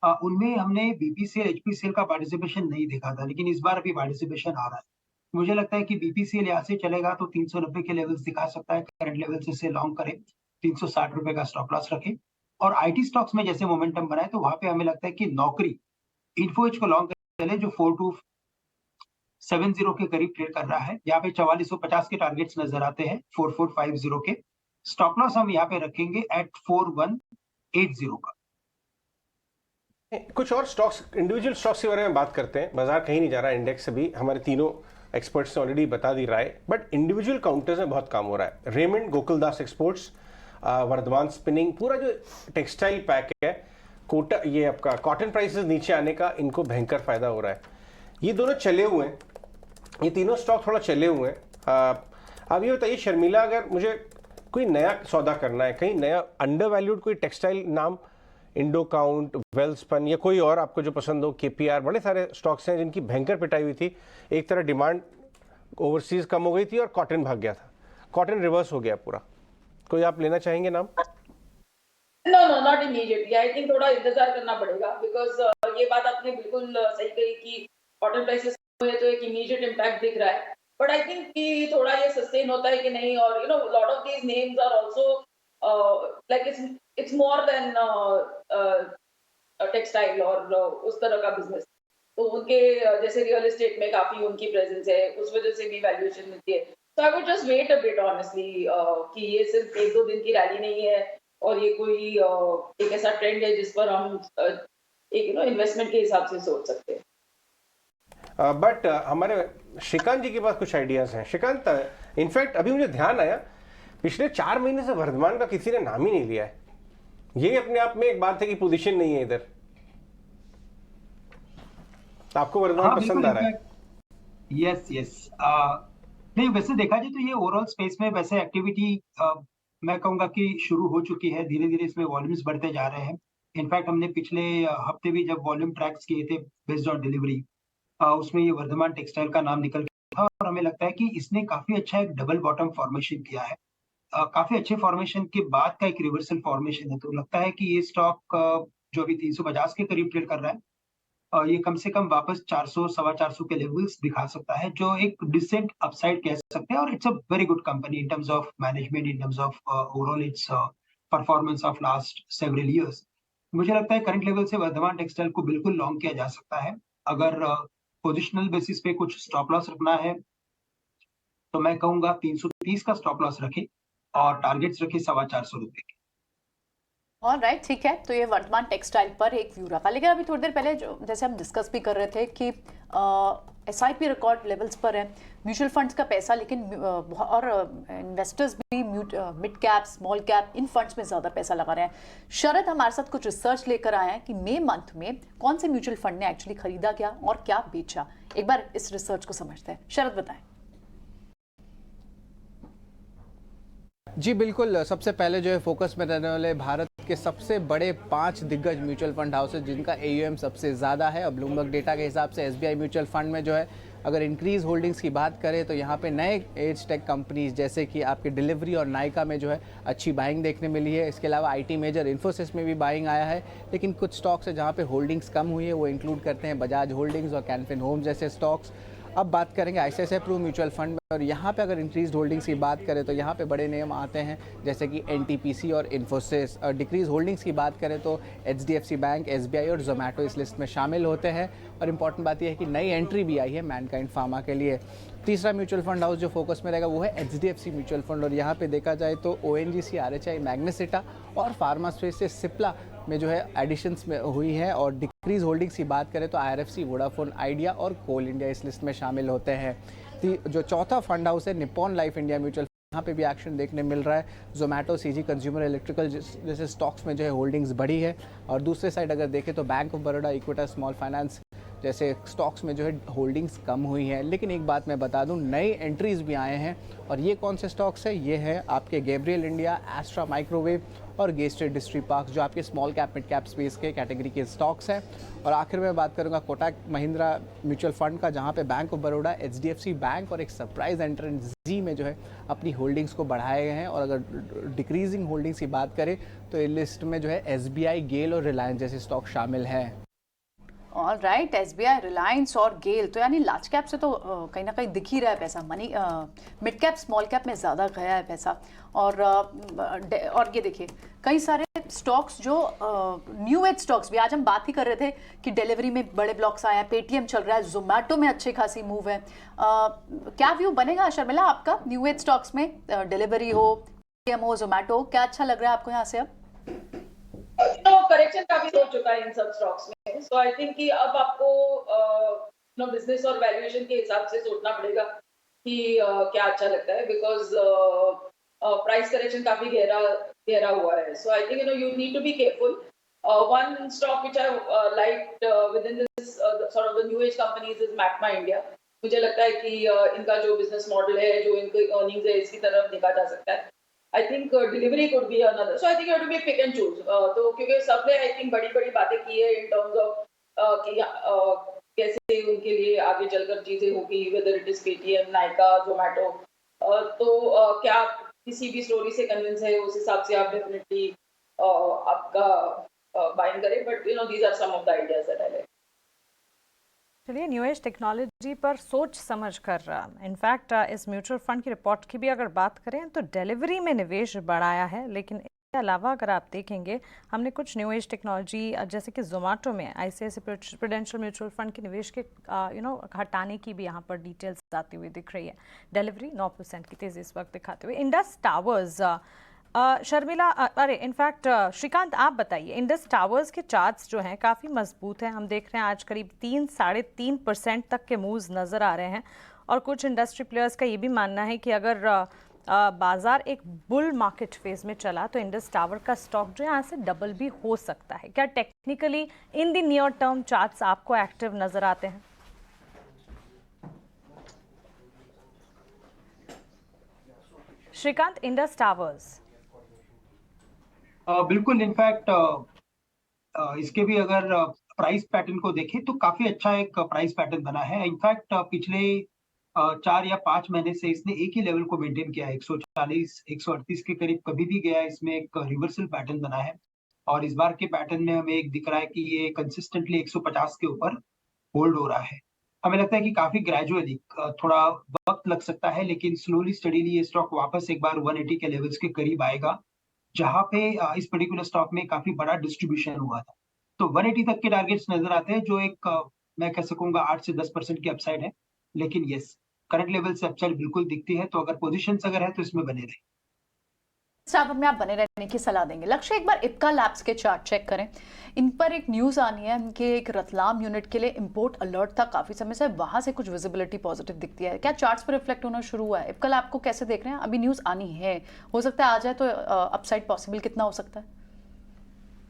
उनमें हमने BPCL HPCL का पार्टिसिपेशन नहीं देखा था, लेकिन इस बार अभी पार्टिसिपेशन आ रहा है. मुझे लगता है कि BPCL यहाँ से चलेगा तो 390 के लेवल्स दिखा सकता है. करंट लेवल से लॉन्ग करें, 360 रुपए का स्टॉप लॉस रखें. और IT स्टॉक्स में जैसे मोमेंटम बना है तो वहां पे हमें लगता है कि नौकरी इन्फो एज को लॉन्ग चले जो 4270 के करीब ट्रेड कर रहा है. यहाँ पे 4450 के टारगेट्स नजर आते हैं 4450 के. स्टॉप लॉस हम यहाँ पे रखेंगे एट 4180 का. कुछ और स्टॉक्स, इंडिविजुअल स्टॉक्स के बारे में बात करते हैं. बाजार कहीं नहीं जा रहा, इंडेक्स से भी हमारे तीनों एक्सपर्ट्स ने ऑलरेडी बता दी राय, बट इंडिविजुअल काउंटर्स में बहुत काम हो रहा है. Raymond, Gokaldas exports, Vardhman spinning, पूरा जो टेक्सटाइल पैक है, कोटा, ये आपका कॉटन प्राइसेस नीचे आने का इनको भयंकर फायदा हो रहा है. ये दोनों चले हुए हैं, ये तीनों स्टॉक थोड़ा चले हुए हैं. अब ये बताइए शर्मिला, अगर मुझे कोई नया सौदा करना है, कहीं नया अंडर वैल्यूड कोई टेक्सटाइल नाम, इंडो काउंट, वेल्सपन या कोई और आपको जो पसंद हो, KPR, बड़े सारे स्टॉक्स हैं जिनकी भयंकर पिटाई हुई थी. एक तरह डिमांड ओवरसीज कम हो गई थी और कॉटन भाग गया था, कॉटन रिवर्स हो गया पूरा. कोई आप लेना चाहेंगे नाम? No not immediately. I think थोड़ा इंतजार करना पड़ेगा, बिकॉज ये बात आपने बिल्कुल सही कही कि कॉटन प्राइसेस में तो एक इमीडिएट इम्पैक्ट दिख रहा है. बट आई थिंक कि थोड़ा ये सस्टेन होता है कि नहीं. और you know lot of these names are also like it's more than textile और उस तरह का बिजनेस. तो उनके जैसे रियल एस्टेट में काफी उनकी प्रेजेंस है, उस वजह से भी वैल्यूएशन मिलती है. तो I would just wait a bit honestly कि ये सिर्फ 1-2 दिन की रैली नहीं है और ये कोई एक ऐसा ट्रेंड है जिस पर हम एक इन्वेस्टमेंट के हिसाब से सोच सकते हैं. बट हमारे श्रीकांत जी के पास कुछ आइडियाज हैं. श्रीकांत, इनफैक्ट अभी मुझे ध्यान आया, पिछले 4 महीने से वर्धमान का किसी ने नाम ही नहीं लिया है. ये अपने आप में एक बात है कि पोजीशन नहीं है इधर। आपको वर्धमान पसंद आ रहा है? Yes yes. नहीं, वैसे देखा जाए तो ये ओवरऑल स्पेस में वैसे एक्टिविटी मैं कहूंगा कि शुरू हो चुकी है, धीरे धीरे इसमें वॉल्यूम्स बढ़ते जा रहे हैं। इनफैक्ट हमने पिछले हफ्ते भी जब वॉल्यूम ट्रैक्स किए थे बेस्ड ऑन डिलीवरी, उसमें ये वर्धमान टेक्सटाइल का नाम निकल के था और हमें लगता है कि इसने काफी अच्छा एक डबल बॉटम फॉर्मेशन किया है। काफी अच्छे फॉर्मेशन के बाद का एक रिवर्सल फॉर्मेशन है, तो लगता है कि ये स्टॉक जो अभी 350 के करीब ट्रेड कर रहा है, ये कम से कम वापस 400 सवा 400 के लेवल्स दिखा सकता है, जो एक डिसेंट अपसाइड कह सकते हैं। और it's a very good company in terms of management, in terms of overall it's performance of last several years. मुझे लगता है करंट लेवल से वर्धमान टेक्सटाइल को बिल्कुल लॉन्ग किया जा सकता है। अगर पोजिशनल बेसिस पे कुछ स्टॉप लॉस रखना है तो मैं कहूंगा 330 का स्टॉप लॉस रखे और टारगेट्स रखे 425 रुपए के। ऑल राइट, ठीक है। तो ये वर्धमान टेक्सटाइल पर एक व्यू रखा, लेकिन अभी थोड़ी देर पहले जो जैसे हम डिस्कस भी कर रहे थे कि SIP रिकॉर्ड लेवल्स पर है, म्यूचुअल फंड्स का पैसा, लेकिन और इन्वेस्टर्स भी मिड कैप स्मॉल कैप इन फंड्स में ज़्यादा पैसा लगा रहे हैं। शरद हमारे साथ कुछ रिसर्च लेकर आए हैं कि मई मंथ में कौन से म्यूचुअल फंड ने एक्चुअली खरीदा क्या और क्या बेचा। एक बार इस रिसर्च को समझते हैं। शरद बताएं। जी बिल्कुल, सबसे पहले जो है फोकस में रहने वाले भारत के सबसे बड़े 5 दिग्गज म्यूचुअल फंड हाउसेज जिनका AUM सबसे ज़्यादा है। और ब्लूमबर्ग डेटा के हिसाब से SBI म्यूचुअल फंड में जो है अगर इंक्रीज होल्डिंग्स की बात करें तो यहाँ पे नए एज टेक कंपनीज जैसे कि आपके डिलीवरी और नायका में जो है अच्छी बाइंग देखने मिली है। इसके अलावा IT मेजर इन्फोसिस में भी बाइंग आया है, लेकिन कुछ स्टॉक्स है जहाँ पे होल्डिंग्स कम हुई है, वो इंक्लूड करते हैं बजाज होल्डिंग्स और कैनफिन होम्स जैसे स्टॉक्स। अब बात करेंगे ICICI प्रू म्यूचुअल फंड में, और यहाँ पे अगर इंक्रीज होल्डिंग्स की बात करें तो यहाँ पे बड़े नेम आते हैं जैसे कि NTPC और इन्फोसिस। और डिक्रीज होल्डिंग्स की बात करें तो HDFC बैंक, SBI और जोमेटो इस लिस्ट में शामिल होते हैं। और इम्पॉर्टेंट बात यह है कि नई एंट्री भी आई है मैनकाइंड फार्मा के लिए। तीसरा म्यूचुअल फंड हाउस जो फोकस में रहेगा वो है HDFC म्यूचुअल फंड, और यहाँ पे देखा जाए तो ONGC, RHI, मैग्नेसिटा और फार्मा स्पेस से सिप्ला में जो है एडिशंस में हुई है। और डिक्रीज होल्डिंग्स की बात करें तो IRFC, वोडाफोन आइडिया और कोल इंडिया इस लिस्ट में शामिल होते हैं। जो चौथा फंड हाउस है निप्पॉन लाइफ इंडिया म्यूचुअल, यहाँ पे भी एक्शन देखने मिल रहा है। जोमेटो, CG कंज्यूमर इलेक्ट्रिकल जैसे स्टॉक्स में जो है होल्डिंग्स बढ़ी है। और दूसरे साइड अगर देखें तो bank of Baroda, इक्विटा small finance जैसे स्टॉक्स में जो है होल्डिंग्स कम हुई हैं। लेकिन एक बात मैं बता दूं, नई एंट्रीज भी आए हैं। और ये कौन से स्टॉक्स है? ये है आपके गैब्रियल इंडिया, एस्ट्रा माइक्रोवेव और गेस्टर डिस्ट्री पार्क, जो आपके small cap mid cap space के कैटेगरी के स्टॉक्स हैं। और आखिर में बात करूंगा कोटक महिंद्रा म्यूचुअल फंड का, जहां पे bank of Baroda, HDFC bank और एक सरप्राइज एंट्रेंट जी में जो है अपनी होल्डिंग्स को बढ़ाए गए हैं। और अगर डिक्रीजिंग होल्डिंग्स की बात करें तो इस लिस्ट में जो है SBI, गेल और रिलायंस जैसे स्टॉक शामिल हैं। ऑल राइट, SBI, रिलायंस और गेल, तो यानी लार्ज कैप से तो कहीं ना कहीं दिख ही रहा है पैसा। मिड कैप स्मॉल कैप में ज़्यादा गया है पैसा। और ये देखिए कई सारे स्टॉक्स जो न्यू एज स्टॉक्स भी, आज हम बात ही कर रहे थे कि डिलीवरी में बड़े ब्लॉक्स आए हैं, पेटीएम चल रहा है, जोमेटो में अच्छी खासी मूव है। क्या व्यू बनेगा शर्मिला आपका न्यू एज स्टॉक्स में? डिलीवरी हो, पेटीएम हो, जोमेटो, क्या अच्छा लग रहा है आपको यहाँ से? अब करेक्शन काफी हो चुका है इन सब स्टॉक्स में, सो आई थिंक कि अब आपको बिजनेस और वैल्यूएशन के हिसाब से सोचना पड़ेगा कि क्या अच्छा लगता है, बिकॉज प्राइस करेक्शन काफी गहरा हुआ है। So I think you need to be careful. One stock which I liked within this sort of the new age companies is Magma India. मुझे लगता है कि इनका जो बिजनेस मॉडल है, जो इनकी अर्निंग्स है, इसकी तरफ देखा जा सकता है। I think delivery could be another. So I think you have to be pick and choose. तो क्योंकि सबने I think बड़ी बातें की है in terms of कि कैसे उनके लिए आगे चलकर चीजें होगी, whether it is PTM, Nykaa, Zomato. तो क्या किसी भी स्टोरी से कन्विंस है, उस हिसाब से आप डेफिनेटली आपका बाइंग करें. But these are some of the ideas that I like. चलिए, न्यू एज टेक्नोलॉजी पर सोच समझ कर इनफैक्ट इस म्यूचुअल फंड की रिपोर्ट की भी अगर बात करें तो डिलीवरी में निवेश बढ़ाया है। लेकिन इसके अलावा अगर आप देखेंगे, हमने कुछ न्यू एज टेक्नोलॉजी जैसे कि जोमेटो में ICICI प्रूडेंशियल म्यूचुअल फंड के निवेश के हटाने की भी यहाँ पर डिटेल्स आती हुई दिख रही है। डिलीवरी 9% की तेज़ी इस वक्त दिखाते हुए। इंडस टावर्स, शर्मिला, अरे इनफैक्ट श्रीकांत आप बताइए, इंडस टावर्स के चार्ट्स जो हैं काफ़ी मजबूत हैं। हम देख रहे हैं आज करीब 3-3.5% तक के मूव्स नज़र आ रहे हैं। और कुछ इंडस्ट्री प्लेयर्स का ये भी मानना है कि अगर बाजार एक बुल मार्केट फेज में चला तो इंडस टावर का स्टॉक जो है यहाँ से डबल भी हो सकता है। क्या technically in the near term charts आपको एक्टिव नजर आते हैं? Shrikant, Indus Towers. बिल्कुल, इनफैक्ट इसके भी अगर प्राइस पैटर्न को देखें तो काफी अच्छा एक प्राइस पैटर्न बना है। इनफैक्ट पिछले 4 या 5 महीने से इसने एक ही लेवल को मेंटेन किया है, 140 138 के करीब कभी भी गया, इसमें एक रिवर्सल पैटर्न बना है। और इस बार के पैटर्न में हमें एक दिख रहा है कि ये कंसिस्टेंटली 150 के ऊपर होल्ड हो रहा है। हमें लगता है कि काफी ग्रेजुअली थोड़ा वक्त लग सकता है, लेकिन स्लोली स्टडीली ये स्टॉक वापस एक बार 180 के लेवल्स के करीब आएगा, जहां पे इस पर्टिकुलर स्टॉक में काफी बड़ा डिस्ट्रीब्यूशन हुआ था। तो 180 तक के टारगेट्स नजर आते हैं, जो एक मैं कह सकूंगा 8 से 10% की अपसाइड है। लेकिन यस, करंट लेवल से अपसाइड बिल्कुल दिखती है, तो अगर पोजीशंस अगर है तो इसमें बने रहे। स्टार्टअप में आप बने रहने की सलाह देंगे। लक्ष्य, एक बार इप्का लैब्स के चार्ट चेक करें। इन पर एक न्यूज़ आनी है कि एक रतलाम यूनिट के लिए इंपोर्ट अलर्ट था काफ़ी समय से, वहाँ से कुछ विजिबिलिटी पॉजिटिव दिखती है। क्या चार्ट्स पर रिफ्लेक्ट होना शुरू हुआ है? इप्का लैब को कैसे देख रहे हैं? अभी न्यूज़ आनी है, हो सकता है आ जाए, तो अपसाइड पॉसिबल कितना हो सकता है?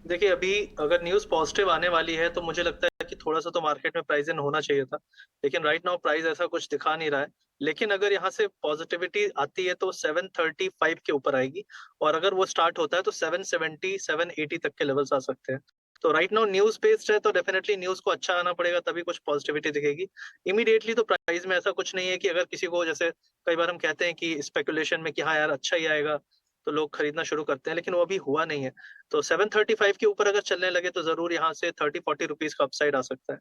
देखिए, अभी अगर न्यूज़ पॉजिटिव आने वाली है तो मुझे लगता है कि थोड़ा-सा तो मार्केट में प्राइस इन होना चाहिए था। लेकिन राइट नाउ प्राइस ऐसा कुछ दिखा नहीं रहा है। लेकिन अगर यहाँ से पॉजिटिविटी आती है तो 735 के ऊपर आएगी, और अगर वो स्टार्ट होता है तो 770, 780 तक के लेवल्स आ सकते हैं। तो राइट नाउ न्यूज़ बेस्ड है, तो डेफिनिटली न्यूज़ को अच्छा आना पड़ेगा, तभी कुछ पॉजिटिविटी दिखेगी। इमीडिएटली तो प्राइस में ऐसा कुछ नहीं है कि अगर किसी को, जैसे कई बार हम कहते हैं कि स्पेकुलेशन में कि हाँ यार अच्छा ही आएगा, तो लोग खरीदना शुरू करते हैं, लेकिन वो अभी हुआ नहीं है। तो 735 के ऊपर अगर चलने लगे तो जरूर यहाँ से 30-40 रुपीज का अपसाइड आ सकता है।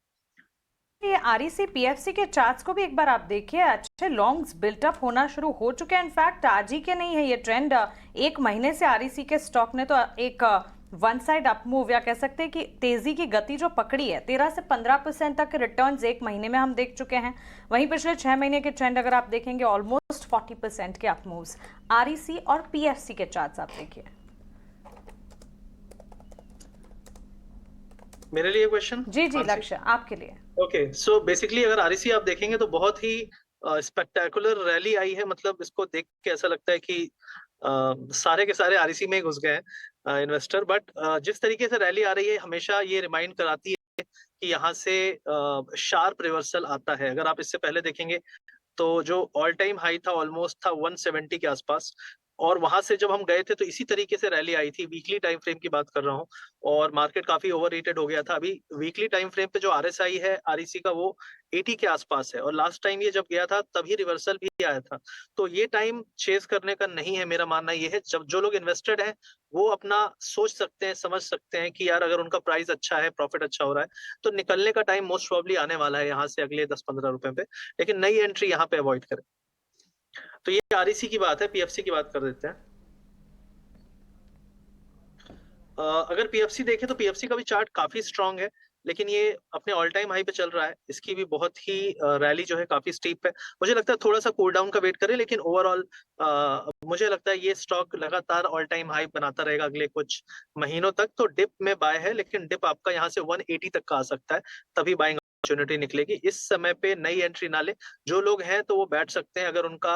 ये आरईसी पीएफसी के चार्ट्स को भी एक बार आप देखिए, अच्छे लॉन्ग्स बिल्टअप होना शुरू हो चुके हैं। इनफैक्ट आज ही के नहीं है ये ट्रेंड, एक महीने से आरईसी के स्टॉक ने तो एक वन साइड अप मूव, या कह सकते हैं कि तेजी की गति जो पकड़ी है, 13 से 15% तक के रिटर्न्स एक महीने में हम देख चुके हैं। वहीं पिछले 6 महीने के ट्रेंड अगर आप देखेंगे, ऑलमोस्ट 40% के अप मूव्स। आरईसी और पीएफसी के चार्ट्स आप देखिए। मेरे लिए क्वेश्चन? जी लक्ष्य, आपके लिए। ओके, सो बेसिकली अगर आरईसी आप देखेंगे तो बहुत ही स्पेक्टेकुलर रैली आई है। मतलब इसको देख के ऐसा लगता है कि सारे के सारे आरईसी में घुस गए हैं इन्वेस्टर। बट जिस तरीके से रैली आ रही है, हमेशा ये रिमाइंड कराती है कि यहाँ से शार्प रिवर्सल आता है। अगर आप इससे पहले देखेंगे तो जो ऑल टाइम हाई था ऑलमोस्ट था 170 के आसपास, और वहां से जब हम गए थे तो इसी तरीके से रैली आई थी। वीकली टाइम फ्रेम की बात कर रहा हूँ, और मार्केट काफी ओवररेटेड हो गया था। अभी वीकली टाइम फ्रेम पे जो आरएसआई है आरईसी का, वो 80 के आसपास है, और लास्ट टाइम ये जब गया था तभी रिवर्सल भी आया था। तो ये टाइम चेस करने का नहीं है। मेरा मानना ये है, जब जो लोग इन्वेस्टेड हैं वो अपना सोच सकते हैं, समझ सकते हैं कि यार अगर उनका प्राइस अच्छा है, प्रॉफिट अच्छा हो रहा है, तो निकलने का टाइम मोस्ट प्रोबेबली आने वाला है यहाँ से अगले 10-15 रुपए पे। लेकिन नई एंट्री यहाँ पे अवॉइड करें। तो ये आरईसी की बात है। पीएफसी की बात कर देते हैं। अगर पीएफसी देखें तो पीएफसी का भी चार्ट काफी स्ट्रांग है, लेकिन ये अपने ऑल टाइम हाई पे चल रहा है। इसकी भी बहुत ही रैली जो है काफी स्टीप है। मुझे लगता है थोड़ा सा कूल डाउन का वेट करें, लेकिन ओवरऑल मुझे लगता है ये स्टॉक लगातार ऑल टाइम हाई बनाता रहेगा अगले कुछ महीनों तक। तो डिप में बाय है, लेकिन डिप आपका यहाँ से 180 तक का आ सकता है, तभी बाइंग अपॉर्चुनिटी निकलेगी। इस समय पे नई एंट्री ना ले। जो लोग हैं तो वो बैठ सकते हैं, अगर उनका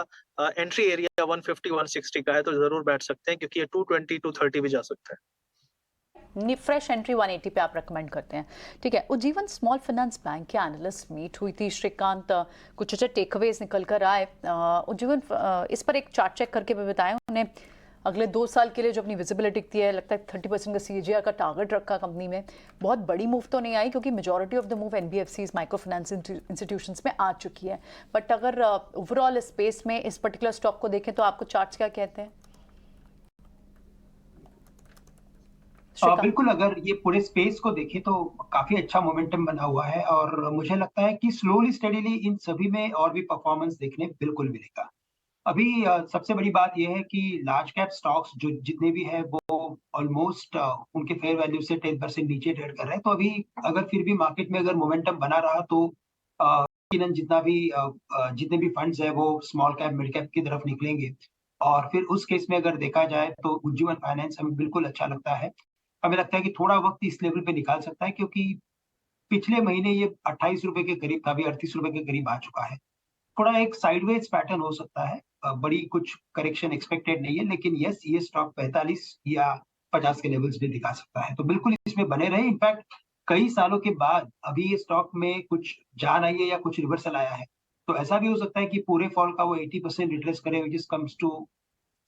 एंट्री एरिया 150-160 का है तो जरूर बैठ सकते हैं, क्योंकि ये 220-230 भी जा सकता है। फ्रेश एंट्री 180 पे आप रेकमेंड करते हैं, ठीक है। उज्जीवन स्मॉल फाइनेंस बैंक के एनालिस्ट मीट हुई थी। श्रीकांत, कुछ अच्छे टेकअवेज निकल कर आए। उज्जीवन, इस पर एक चार्ट चेक करके भी बताएं। उन्हें अगले 2 साल के लिए जो अपनी विजिबिलिटी दिखती है, लगता है 30% का सीएजीआर का टारगेट रखा कंपनी में। बहुत बड़ी मूव तो नहीं आई, क्योंकि majority of the move NBFCs, micro finance institutions में आ चुकी है। बट अगर ओवरऑल स्पेस में इस पर्टिकुलर स्टॉक को देखें तो आपको चार्ट्स क्या कहते हैं? बिल्कुल, अगर ये पूरे स्पेस को देखें तो काफी अच्छा मोमेंटम बना हुआ है, और मुझे लगता है कि स्लोली स्टेडीली इन सभी में और भी परफॉर्मेंस देखने बिल्कुल मिलेगा। अभी सबसे बड़ी बात यह है कि लार्ज कैप स्टॉक्स जो जितने भी है वो ऑलमोस्ट उनके फेयर वैल्यू से 10% नीचे ट्रेड कर रहे हैं। तो अभी अगर फिर भी मार्केट में अगर मोमेंटम बना रहा तो यकीनन जितने भी फंड्स है वो स्मॉल कैप मिड कैप की तरफ निकलेंगे। और फिर उस केस में अगर देखा जाए तो उज्जीवन फाइनेंस हमें बिल्कुल अच्छा लगता है। हमें लगता है कि थोड़ा वक्त इस लेवल पे निकाल सकता है, क्योंकि पिछले महीने ये 28 रुपए के करीब था, अभी 38 रुपए के करीब आ चुका है। थोड़ा एक साइडवेज पैटर्न हो सकता है बड़ी कुछ करेक्शन एक्सपेक्टेड नहीं है, लेकिन यस ये स्टॉक 45 या 50 के लेवल्स भी दिखा सकता है, तो बिल्कुल इसमें बने रहे। इनफैक्ट कई सालों के बाद अभी ये स्टॉक में कुछ जान आई है या कुछ रिवर्सल आया है, तो ऐसा भी हो सकता है कि पूरे फॉल का वो 80% रिट्रेस करे, which is comes to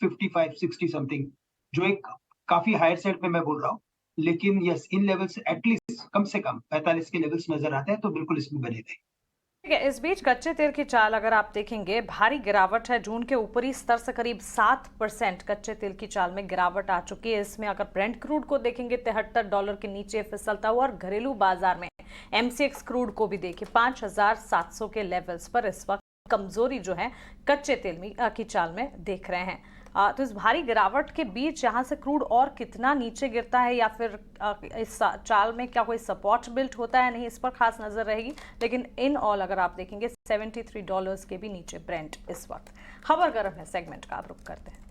55-60 something, जो एक काफी हायर साइड पे मैं बोल रहा हूँ। लेकिन यस इन लेवल्स एटलीस्ट कम से कम 45 के लेवल्स नजर आते हैं, तो बिल्कुल इसमें बने रहे। ठीक है, इस बीच कच्चे तेल की चाल अगर आप देखेंगे, भारी गिरावट है। जून के ऊपरी स्तर से करीब 7% कच्चे तेल की चाल में गिरावट आ चुकी है। इसमें अगर ब्रेंट क्रूड को देखेंगे $73 के नीचे फिसलता हुआ, और घरेलू बाजार में MCX क्रूड को भी देखिए 5700 के लेवल्स पर इस वक्त कमजोरी जो है कच्चे तेल की चाल में देख रहे हैं। तो इस भारी गिरावट के बीच यहाँ से क्रूड और कितना नीचे गिरता है, या फिर इस चाल में क्या कोई सपोर्ट बिल्ट होता है, नहीं, इस पर खास नजर रहेगी। लेकिन इन ऑल अगर आप देखेंगे $73 के भी नीचे ब्रेंट इस वक्त। खबर गर्म है सेगमेंट का आप रुख करते हैं।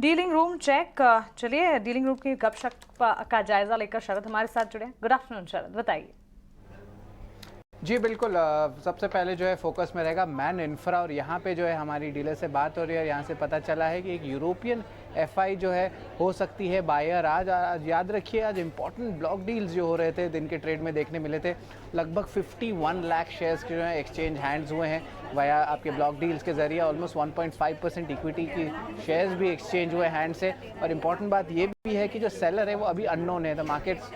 डीलिंग रूम चेक, चलिए डीलिंग रूम की गपशप का जायजा लेकर शरद हमारे साथ जुड़े। गुड आफ्टरनून शरद, बताइए। जी बिल्कुल, सबसे पहले जो है फोकस में रहेगा मैन इंफ्रा, और यहाँ पे जो है हमारी डीलर से बात हो रही है। यहाँ से पता चला है कि एक यूरोपियन FI जो है हो सकती है बायर। आज याद रखिए, आज इंपॉर्टेंट ब्लॉक डील्स जो हो रहे थे दिन के ट्रेड में देखने मिले थे। लगभग 51 लाख शेयर्स के जो है एक्सचेंज हैंड्स हुए हैं वाया आपके ब्लॉक डील्स के जरिए। ऑलमोस्ट 1.5% इक्विटी की शेयर्स भी एक्सचेंज हुए हैंड से। और इम्पॉर्टेंट बात ये भी है कि जो सेलर है वो अभी अननोन है, तो मार्केट्स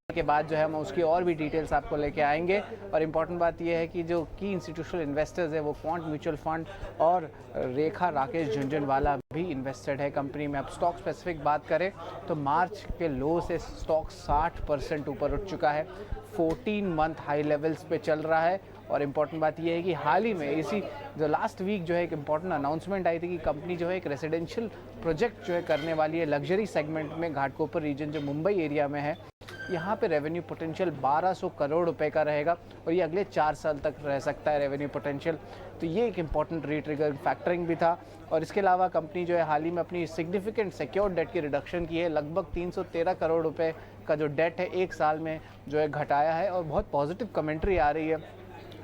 के बाद जो है हम उसकी और भी डिटेल्स आपको लेके आएंगे। और इम्पॉर्टेंट बात यह है कि जो की इंस्टीट्यूशनल इन्वेस्टर्स है वो क्वांट म्यूचुअल फंड और रेखा राकेश झुंझुनवाला भी इन्वेस्टेड है कंपनी में। अब स्टॉक स्पेसिफिक बात करें तो मार्च के लो से स्टॉक 60% ऊपर उठ चुका है, 14 मंथ हाई लेवल्स पे चल रहा है। और इम्पॉर्टेंट बात यह है कि हाल ही में इसी जो लास्ट वीक जो है एक इम्पॉर्टेंट अनाउंसमेंट आई थी कि कंपनी जो है एक रेजिडेंशियल प्रोजेक्ट जो है करने वाली है लग्जरी सेगमेंट में। घाटकोपर रीजन जो मुंबई एरिया में है, यहाँ पे रेवेन्यू पोटेंशियल 1200 करोड़ रुपए का रहेगा, और ये अगले 4 साल तक रह सकता है रेवेन्यू पोटेंशियल। तो ये एक इम्पॉर्टेंट रीट्रिगर फैक्टरिंग भी था। और इसके अलावा कंपनी जो है हाल ही में अपनी सिग्निफिकेंट सिक्योर्ड डेट की रिडक्शन की है। लगभग 313 करोड़ रुपए का जो डेट है एक साल में जो है घटाया है। और बहुत पॉजिटिव कमेंट्री आ रही है,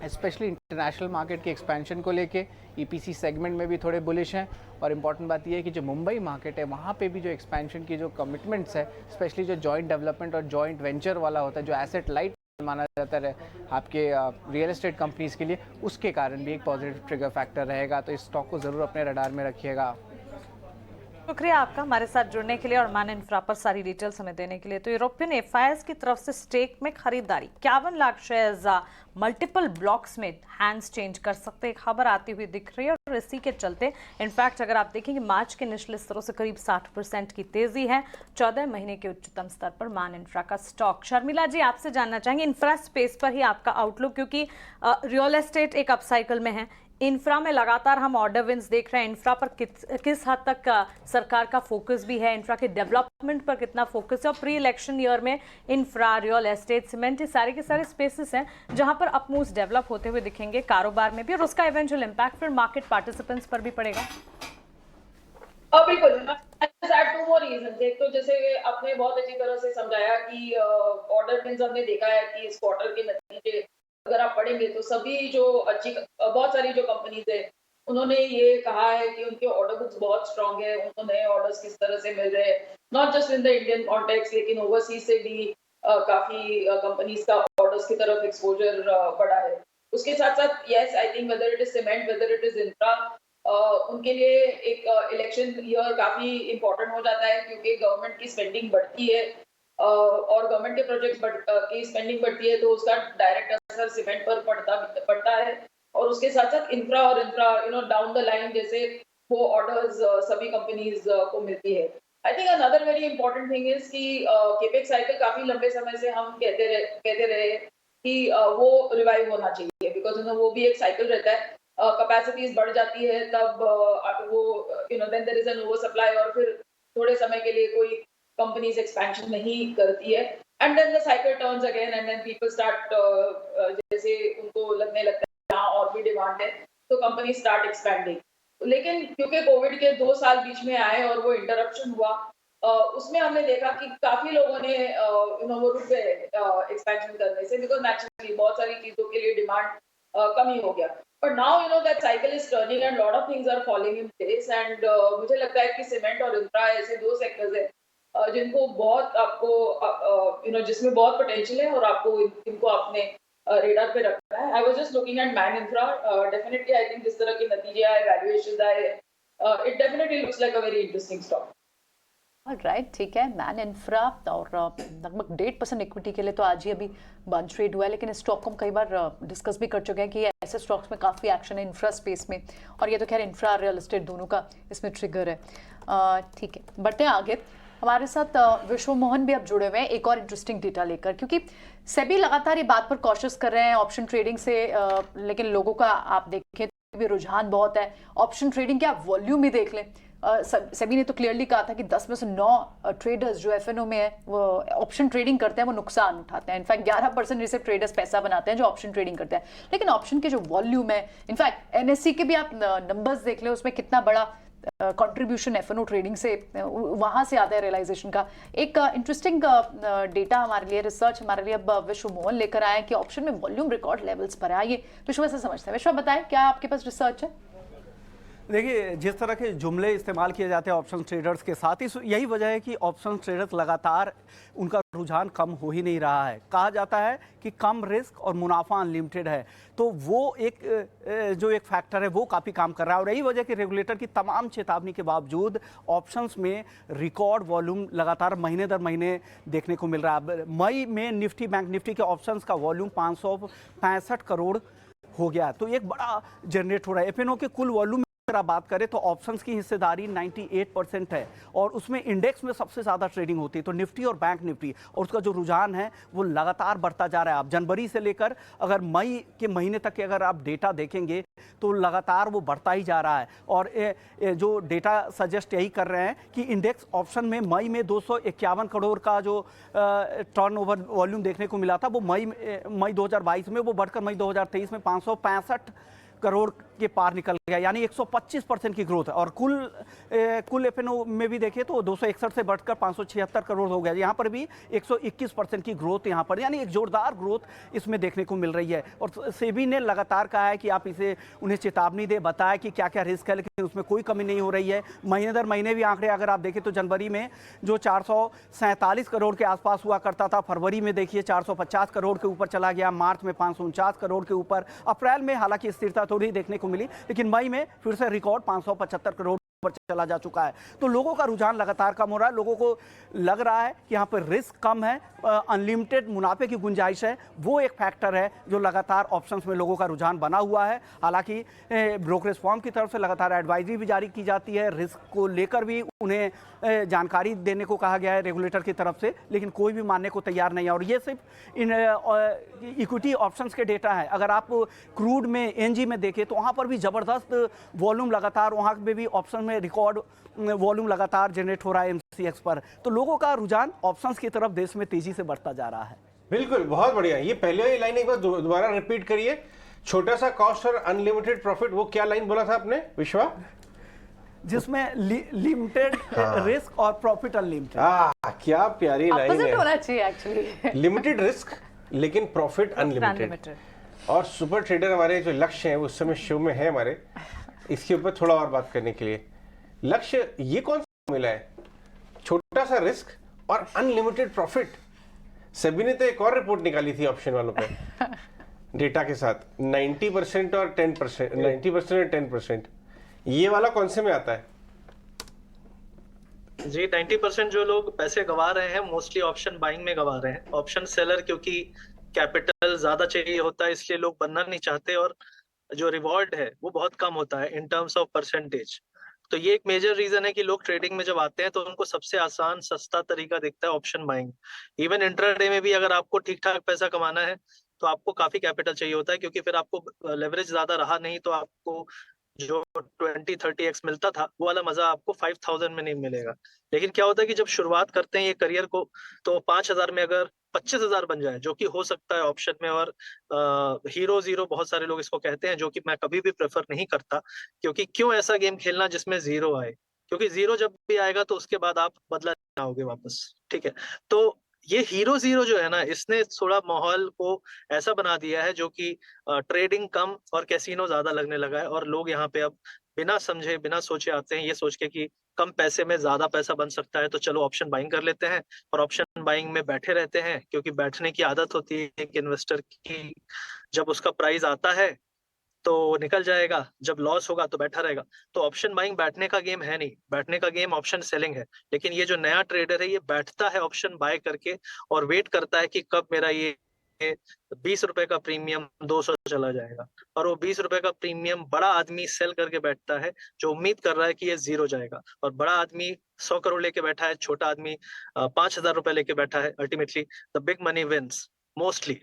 स्पेशली इंटरनेशनल मार्केट के एक्सपेंशन को लेके। EPC सेगमेंट में भी थोड़े बुलिश हैं। और इम्पॉर्टेंट बात यह है कि जो मुंबई मार्केट है वहाँ पे भी जो एक्सपेंशन की जो कमिटमेंट्स है, स्पेशली जो जॉइंट डेवलपमेंट और जॉइंट वेंचर वाला होता है, जो एसेट लाइट माना जाता है आपके रियल एस्टेट कंपनीज के लिए, उसके कारण भी एक पॉजिटिव ट्रिगर फैक्टर रहेगा। तो इस स्टॉक को ज़रूर अपने रडार में रखिएगा। शुक्रिया आपका हमारे साथ जुड़ने के लिए और मैन इंफ्रा पर सारी डिटेल्स हमें देने के लिए। तो यूरोपियन FIs की तरफ से स्टेक में खरीदारी, 51 लाख शेयर्स मल्टीपल ब्लॉक्स में हैंड्स चेंज कर सकते हैं, खबर आती हुई दिख रही है। और इसी के चलते इनफैक्ट अगर आप देखेंगे मार्च के निचले स्तरों से करीब 60% की तेजी है। 14 महीने के उच्चतम स्तर पर मैन इंफ्रा का स्टॉक। शर्मिला जी, आपसे जानना चाहेंगे इंफ्रा स्पेस पर ही आपका आउटलुक, क्योंकि रियल एस्टेट एक अपसाइकिल में है, इंफ्रा में लगातार हम ऑर्डर विंस देख रहे हैं। इंफ्रा पर किस हद तक सरकार का फोकस भी है, इंफ्रा के डेवलपमेंट पर कितना फोकस है, और प्री इलेक्शन ईयर में इंफ्रा, रियल एस्टेट, सीमेंट, ये सारे के सारे स्पेसेस हैं जहां पर अप मूव्स डेवलप होते हुए दिखेंगे कारोबार में भी, और उसका इवेंचुअल इंपैक्ट फिर मार्केट पार्टिसिपेंट्स पर भी पड़ेगा। बिल्कुल, टू मोर रीजंस। एक तो जैसे आपने बहुत अच्छी तरह से समझाया कि ऑर्डर विंस हमने देखा है कि इस क्वार्टर के नतीजे अगर आप पढ़ेंगे तो सभी जो बहुत सारी जो कंपनीज है उन्होंने ये कहा है कि उनके ऑर्डर बुक्स बहुत स्ट्रांग है, उनको नए ऑर्डर्स किस तरह से मिल रहे हैं, not just in the Indian context लेकिन ओवरसीज से भी काफी कंपनीज का ऑर्डर्स की तरफ एक्सपोजर बढ़ा है। उसके साथ साथ yes, I think whether it is cement, whether it is infra, उनके लिए एक इलेक्शन ईयर काफी इंपॉर्टेंट हो जाता है, क्योंकि गवर्नमेंट की स्पेंडिंग बढ़ती है और गवर्नमेंट के प्रोजेक्ट्स की स्पेंडिंग बढ़ती है, तो उसका डायरेक्ट असर सीमेंट पर पड़ता है। और उसके साथ साथ इंफ्रा डाउन द लाइन जैसे वो ऑर्डर्स सभी कंपनीज को मिलती है। I think another very important thing is कि केपेक्स साइकिल काफी लंबे समय से हम कहते रहे कि वो रिवाइव होना चाहिए, बिकॉज वो भी एक साइकिल रहता है, कैपेसिटीज बढ़ जाती है तब वो then there is an over supply, और फिर थोड़े समय के लिए कोई कंपनीज एक्सपेंशन नहीं करती है, and then the cycle turns again, and then people start जैसे उनको लगने लगता है यहाँ और भी डिमांड है, तो कंपनी स्टार्ट एक्सपेंडिंग। लेकिन क्योंकि कोविड के 2 साल बीच में आए और वो इंटरप्शन हुआ, उसमें हमने देखा कि काफी लोगों ने वो रुक गए एक्सपेंशन करने से, बिकॉज नेचुरली बहुत सारी चीजों के लिए डिमांड कमी हो गया. But now that cycle is turning and lot of things are falling in place. And मुझे लगता है कि सीमेंट और इंफ्रा ऐसे दो सेक्टर्स है जिनको बहुत आपको जिसमें बहुत पोटेंशियल है और आपको इनको अपने रेडार पे रखना है. I was just looking at man infra. Definitely I think जिस तरह के नतीजे आए, वैल्यूएशंस आए, it definitely looks like a very interesting stock. Right, ठीक है. मैन इंफ्रा और लगभग 1.5% इक्विटी के लिए तो आज ही अभी बंच ट्रेड हुआ है, लेकिन इस स्टॉक को हम कई बार डिस्कस भी कर चुके हैं कि ऐसे स्टॉक्स में काफ़ी एक्शन है इंफ्रा स्पेस में, और ये तो खैर इंफ्रा रियल एस्टेट दोनों का इसमें ट्रिगर है. ठीक है, बढ़ते हैं आगे. हमारे साथ विश्व मोहन भी अब जुड़े हुए हैं एक और इंटरेस्टिंग डेटा लेकर, क्योंकि सेबी लगातार ये बात पर कॉशियस कर रहे हैं ऑप्शन ट्रेडिंग से, लेकिन लोगों का आप देखें तो भी रुझान बहुत है. ऑप्शन ट्रेडिंग के आप वॉल्यूम भी देख लें. सेबी ने तो क्लियरली कहा था कि 10 में से 9 ट्रेडर्स जो एफएनओ में है वो ऑप्शन ट्रेडिंग करते हैं, वो नुकसान उठाते हैं. इनफैक्ट 11% जैसे ट्रेडर्स पैसा बनाते हैं जो ऑप्शन ट्रेडिंग करते हैं. लेकिन ऑप्शन के जो वॉल्यूम है, इनफैक्ट एनएससी के भी आप नंबर्स देख लें, उसमें कितना बड़ा कंट्रीब्यूशन एफएनओ ट्रेडिंग से वहां से आता है रियलाइजेशन का. एक इंटरेस्टिंग डेटा हमारे लिए, रिसर्च हमारे लिए अब विश्व मोहन लेकर आए कि ऑप्शन में वॉल्यूम रिकॉर्ड लेवल्स पर है. ये विश्व से समझते हैं. विश्व बताएं, क्या आपके पास रिसर्च है? देखिए, जिस तरह के जुमले इस्तेमाल किए जाते हैं ऑप्शन ट्रेडर्स के साथ, ही यही वजह है कि ऑप्शन ट्रेडर्स लगातार उनका रुझान कम हो ही नहीं रहा है. कहा जाता है कि कम रिस्क और मुनाफा अनलिमिटेड है, तो वो जो एक फैक्टर है वो काफ़ी काम कर रहा है. और यही वजह कि रेगुलेटर की तमाम चेतावनी के बावजूद ऑप्शंस में रिकॉर्ड वॉल्यूम लगातार महीने दर महीने देखने को मिल रहा है. मई में निफ्टी, बैंक निफ्टी के ऑप्शंस का वॉल्यूम 565 करोड़ हो गया, तो एक बड़ा जनरेट हो रहा है. एफएनओ के कुल वॉल्यूम अगर आप बात करें तो ऑप्शंस की हिस्सेदारी 98% है, और उसमें इंडेक्स में सबसे ज़्यादा ट्रेडिंग होती है, तो निफ्टी और बैंक निफ्टी, और उसका जो रुझान है वो लगातार बढ़ता जा रहा है. आप जनवरी से लेकर अगर मई के महीने तक के अगर आप डेटा देखेंगे तो लगातार वो बढ़ता ही जा रहा है. और जो डेटा सजेस्ट यही कर रहे हैं कि इंडेक्स ऑप्शन में मई में 251 करोड़ का जो टर्नओवर वॉल्यूम देखने को मिला था, वो मई 2022 में वो बढ़कर मई 2023 में 565 करोड़ के पार निकल गया, यानी 125% की ग्रोथ है. और कुल एफएनओ में भी देखें तो 261 से बढ़कर 576 करोड़ हो गया. यहाँ पर भी 121% की ग्रोथ यहाँ पर, यानी एक जोरदार ग्रोथ इसमें देखने को मिल रही है. और सेबी ने लगातार कहा है कि आप इसे उन्हें चेतावनी दे, बताया कि क्या क्या रिस्क है, लेकिन उसमें कोई कमी नहीं हो रही है. महीने दर महीने भी आंकड़े अगर आप देखें तो जनवरी में जो 447 करोड़ के आसपास हुआ करता था, फरवरी में देखिए 450 करोड़ के ऊपर चला गया, मार्च में 549 करोड़ के ऊपर, अप्रैल में हालांकि स्थिरता थोड़ी देखने को मिली, लेकिन मई में फिर से रिकॉर्ड 575 करोड़ पर चला जा चुका है. तो लोगों का रुझान लगातार कम हो रहा है. लोगों को लग रहा है कि यहाँ पर रिस्क कम है, अनलिमिटेड मुनाफे की गुंजाइश है, वो एक फैक्टर है जो लगातार ऑप्शंस में लोगों का रुझान बना हुआ है. हालांकि ब्रोकरेज फर्म की तरफ से लगातार एडवाइजरी भी जारी की जाती है, रिस्क को लेकर भी उन्हें जानकारी देने को कहा गया है रेगुलेटर की तरफ से, लेकिन कोई भी मानने को तैयार नहीं है. और ये सिर्फ इन इक्विटी ऑप्शंस के डेटा है. अगर आप क्रूड में, एनजी में देखें तो वहाँ पर भी ज़बरदस्त वॉल्यूम लगातार, वहाँ पे भी ऑप्शन में रिकॉर्ड वॉल्यूम लगातार जनरेट हो रहा है एमसीएक्स पर. तो लोगों का रुझान ऑप्शंस की तरफ देश में तेजी से बढ़ता जा रहा है. बिल्कुल, बहुत बढ़िया. ये पहले वाली लाइन एक बार दोबारा रिपीट करिए. छोटा सा कॉस्ट और अनलिमिटेड प्रॉफिट, वो क्या लाइन बोला था आपने विश्वा? जिसमें लिमिटेड रिस्क और प्रॉफिट अनलिमिटेड. क्या प्यारी लाइन है. होना चाहिए एक्चुअली. लिमिटेड रिस्क लेकिन प्रॉफिट अनलिमिटेड. और सुपर ट्रेडर हमारे जो लक्ष्य है उस समय शो में है हमारे, इसके ऊपर थोड़ा और बात करने के लिए. लक्ष्य ये कौन सा मिला है, छोटा सा रिस्क और अनलिमिटेड प्रॉफिट? सेबी ने तो एक और रिपोर्ट निकाली थी ऑप्शन वालों पे डेटा के साथ 90% और 10%, 90% और 10%. ये वाला कौन से में आता है? जी, 90% जो लोग पैसे गंवा रहे हैं मोस्टली ऑप्शन बाइंग में गंवा रहे हैं. ऑप्शन सेलर क्योंकि कैपिटल ज्यादा चाहिए होता है, इसलिए लोग बनना नहीं चाहते, और जो रिवॉर्ड है वो बहुत कम होता है इन टर्म्स ऑफ परसेंटेज. तो ये एक मेजर रीजन है कि लोग ट्रेडिंग में जब आते हैं तो उनको सबसे आसान सस्ता तरीका दिखता है ऑप्शन बाइंग. इवन इंट्राडे में भी अगर आपको ठीक ठाक पैसा कमाना है तो आपको काफी कैपिटल चाहिए होता है, क्योंकि फिर आपको लेवरेज ज्यादा रहा नहीं तो आपको जो 20-30x मिलता था वो वाला मजा आपको 5000 में नहीं मिलेगा. लेकिन क्या होता है कि जब शुरुआत करते हैं ये करियर को, तो 5000 में अगर 25,000 बन जाए, जो कि हो सकता है ऑप्शन में, और हीरो जीरो बहुत सारे लोग इसको कहते हैं, जो कि मैं कभी भी प्रेफर नहीं करता. क्योंकि क्यों ऐसा गेम खेलना जिसमें जीरो आए, क्योंकि जीरो जब भी आएगा तो उसके बाद आप बदला जाओगे वापस, ठीक है। तो ये हीरो जीरो जो है ना, इसने थोड़ा माहौल को ऐसा बना दिया है जो कि ट्रेडिंग कम और कैसीनो ज्यादा लगने लगा है, और लोग यहाँ पे अब बिना समझे बिना सोचे आते हैं, ये सोच के कि कम पैसे में ज्यादा पैसा बन सकता है, तो चलो ऑप्शन बाइंग कर लेते हैं, और ऑप्शन बाइंग में बैठे रहते हैं, क्योंकि बैठने की आदत होती है एक इन्वेस्टर की। जब उसका प्राइस आता है तो निकल जाएगा, जब लॉस होगा तो बैठा रहेगा। तो ऑप्शन बाइंग बैठने का गेम है नहीं, बैठने का गेम ऑप्शन सेलिंग है। लेकिन ये जो नया ट्रेडर है, ये बैठता है ऑप्शन बाय करके और वेट करता है कि कब मेरा ये 20 रुपए का प्रीमियम 200 चला जाएगा, और वो 20 रुपए का प्रीमियम बड़ा आदमी सेल करके बैठता है, जो उम्मीद कर रहा है कि ये जीरो जाएगा। और बड़ा आदमी 100 करोड़ लेके बैठा है, छोटा आदमी 5,000 रुपए लेके बैठा है। Ultimately the big money wins mostly.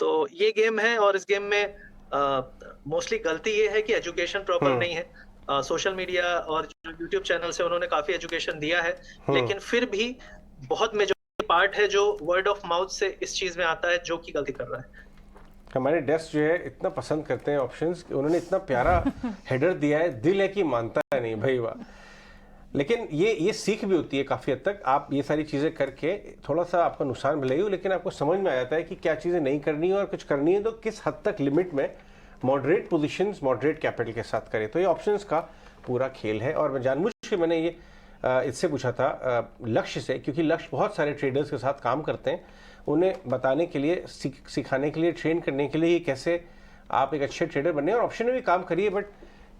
तो ये गेम है, और इस गेम में मोस्टली गलती ये है कि एजुकेशन प्रॉपर नहीं है। सोशल मीडिया और जो यूट्यूब चैनल से उन्होंने काफी एजुकेशन दिया है, लेकिन फिर भी बहुत मेजर पार्ट है जो वर्ड ऑफ माउथ से इस चीज में आता है, जो कि गलती कर रहा है। हमारे डेस्क जो है इतना पसंद करते हैं ऑप्शंस, उन्होंने इतना प्यारा हेडर दिया है, दिल है कि मानता है नहीं भाई, वाह। लेकिन ये सीख भी होती है काफ़ी हद तक। आप ये सारी चीज़ें करके थोड़ा सा आपका नुकसान भले ही हो, लेकिन आपको समझ में आ जाता है कि क्या चीज़ें नहीं करनी है, और कुछ करनी है तो किस हद तक लिमिट में मॉडरेट पोजीशंस मॉडरेट कैपिटल के साथ करें। तो ये ऑप्शंस का पूरा खेल है। और जानबूझ के मैंने ये इससे पूछा था लक्ष्य से, क्योंकि लक्ष्य बहुत सारे ट्रेडर्स के साथ काम करते हैं, उन्हें बताने के लिए, सिखाने के लिए, ट्रेन करने के लिए कैसे आप एक अच्छे ट्रेडर बने। और ऑप्शन में भी काम करिए, बट